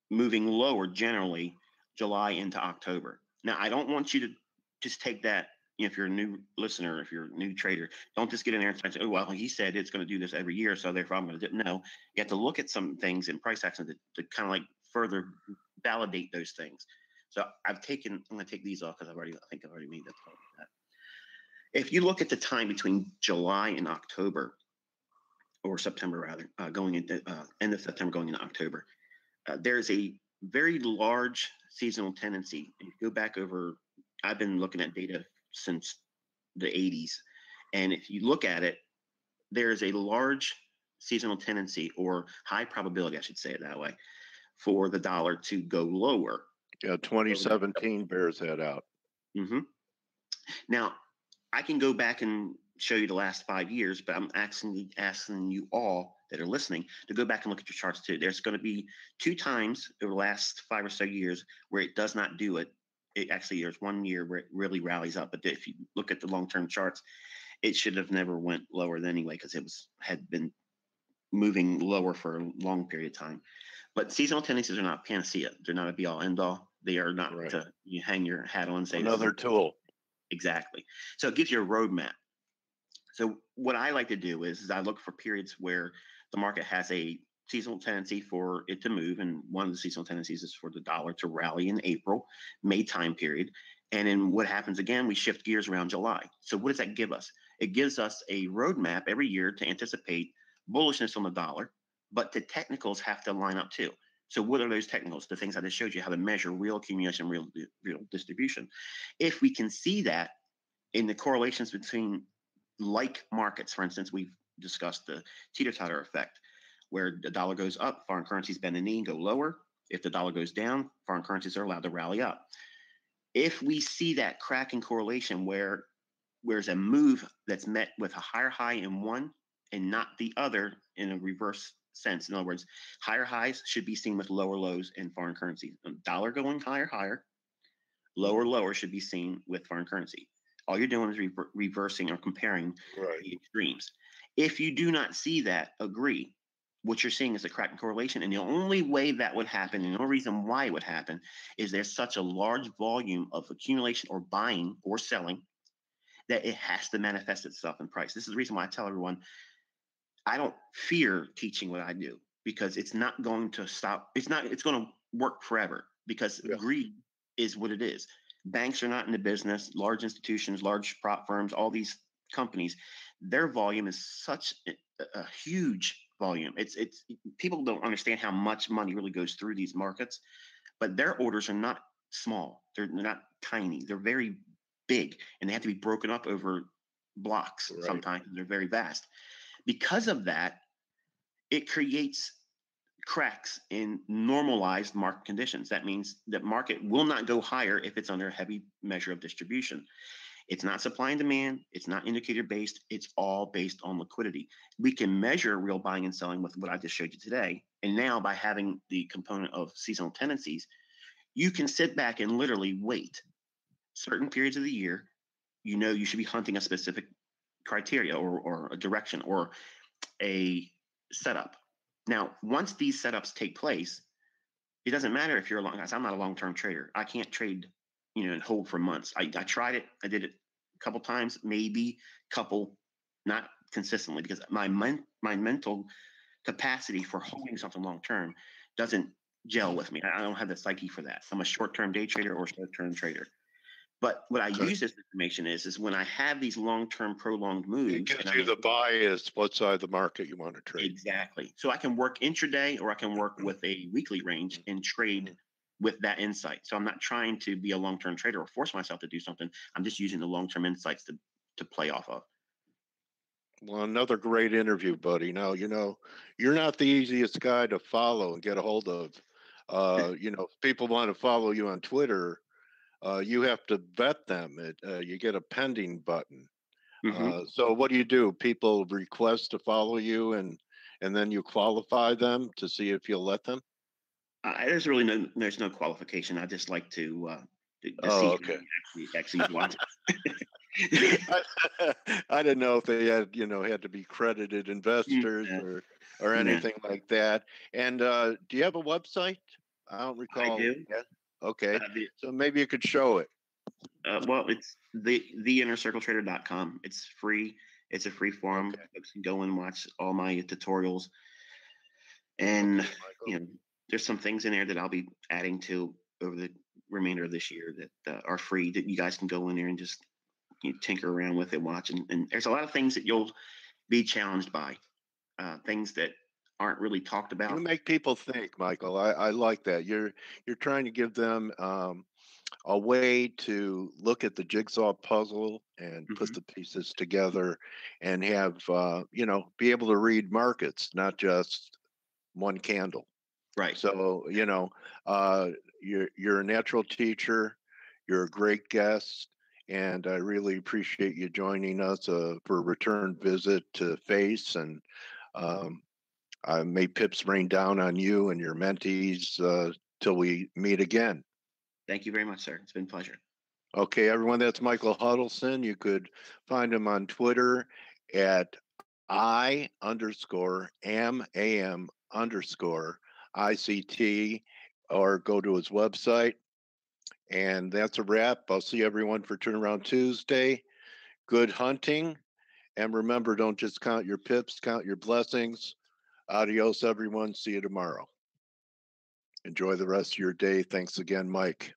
[SPEAKER 6] moving lower generally July into October. Now, I don't want you to just take that, if you're a new listener, if you're a new trader, don't just get in there and say, oh, well, he said it's going to do this every year, so therefore I'm going to do it. No, you have to look at some things in price action to kind of like further validate those things. So I'm going to take these off because I think I've already made that point. If you look at the time between July and October, or September rather, going into end of September, going into October, there's a very large seasonal tendency. If you go back over, I've been looking at data since the 80s. And if you look at it, there's a large seasonal tendency, or high probability, I should say it that way, for the dollar to go lower.
[SPEAKER 2] Yeah, 2017 bears that out.
[SPEAKER 6] Mm-hmm. Now, I can go back and show you the last 5 years, but I'm asking you all that are listening to go back and look at your charts too. There's going to be 2 times over the last 5 or so years where it does not do it. There's 1 year where it really rallies up. But if you look at the long-term charts, it should have never went lower anyway, because it had been moving lower for a long period of time. But seasonal tendencies are not panacea. They're not a be-all, end-all. They are not you hang your hat on and say
[SPEAKER 2] another tool.
[SPEAKER 6] Exactly. So it gives you a roadmap. So what I like to do is I look for periods where the market has a seasonal tendency for it to move. And one of the seasonal tendencies is for the dollar to rally in April, May time period. And then what happens again, we shift gears around July. So what does that give us? It gives us a roadmap every year to anticipate bullishness on the dollar, but the technicals have to line up too. So what are those technicals? The things I just showed you how to measure real accumulation, real distribution. If we can see that in the correlations between like markets, for instance, we've discussed the teeter-totter effect, where the dollar goes up, foreign currencies bend the knee and go lower. If the dollar goes down, foreign currencies are allowed to rally up. If we see that cracking correlation where there's a move that's met with a higher high in one and not the other in a reverse sense. In other words, higher highs should be seen with lower lows in foreign currency. Dollar going higher, lower should be seen with foreign currency. All you're doing is reversing or comparing the extremes. If you do not see that, agree. What you're seeing is a cracking correlation. And the only way that would happen, and the only reason why it would happen, is there's such a large volume of accumulation or buying or selling that it has to manifest itself in price. This is the reason why I tell everyone, I don't fear teaching what I do, because it's not going to stop. It's going to work forever, because greed is what it is. Banks are not in the business. Large institutions, large prop firms, all these companies, their volume is such a huge volume. It's people don't understand how much money really goes through these markets, but their orders are not small. They're not tiny. They're very big, and they have to be broken up over blocks. Sometimes they're very vast. Because of that, it creates cracks in normalized market conditions. That means that market will not go higher if it's under a heavy measure of distribution. It's not supply and demand. It's not indicator based. It's all based on liquidity. We can measure real buying and selling with what I just showed you today. And now by having the component of seasonal tendencies, you can sit back and literally wait. Certain periods of the year, you should be hunting a specific criteria or a direction or a setup. Now, once these setups take place, it doesn't matter if you're I'm not a long-term trader. I can't trade, and hold for months. I tried it. I did it a couple times, maybe couple, not consistently, because my mental capacity for holding something long-term doesn't gel with me. I don't have the psyche for that. I'm a short-term day trader or short-term trader. But what I use this information is when I have these long-term prolonged moves.
[SPEAKER 2] It gives you the bias, what side of the market you want to trade.
[SPEAKER 6] Exactly. So I can work intraday, or I can work with a weekly range and trade with that insight. So I'm not trying to be a long-term trader or force myself to do something. I'm just using the long-term insights to play off of.
[SPEAKER 2] Well, another great interview, buddy. Now, you're not the easiest guy to follow and get a hold of. If people want to follow you on Twitter, you have to vet them. You get a pending button. So what do? People request to follow you, and then you qualify them to see if you'll let them?
[SPEAKER 6] There's no qualification. I just like to see
[SPEAKER 2] okay.
[SPEAKER 6] actually watch
[SPEAKER 2] I didn't know if they had to be credited investors or anything like that. And do you have a website? I don't recall.
[SPEAKER 6] I do.
[SPEAKER 2] Yeah. Okay. So maybe you could show it.
[SPEAKER 6] Well, it's theinnercircletrader.com. It's free. It's a free forum.
[SPEAKER 2] Okay.
[SPEAKER 6] Folks can go and watch all my tutorials. And there's some things in there that I'll be adding to over the remainder of this year that are free, that you guys can go in there and just tinker around with it, watch. And there's a lot of things that you'll be challenged by, things that aren't really talked
[SPEAKER 2] You
[SPEAKER 6] about.
[SPEAKER 2] make people think, Michael. I like that. You're trying to give them a way to look at the jigsaw puzzle and put the pieces together and have be able to read markets, not just one candle.
[SPEAKER 6] Right.
[SPEAKER 2] So you're a natural teacher. You're a great guest, and I really appreciate you joining us for a return visit to FACE. And may pips rain down on you and your mentees till we meet again.
[SPEAKER 6] Thank you very much, sir. It's been a pleasure.
[SPEAKER 2] Okay, everyone, that's Michael Huddleston. You could find him on Twitter at I_am_ICT, or go to his website. And that's a wrap. I'll see everyone for Turnaround Tuesday. Good hunting. And remember, don't just count your pips, count your blessings. Adios, everyone. See you tomorrow. Enjoy the rest of your day. Thanks again, Mike.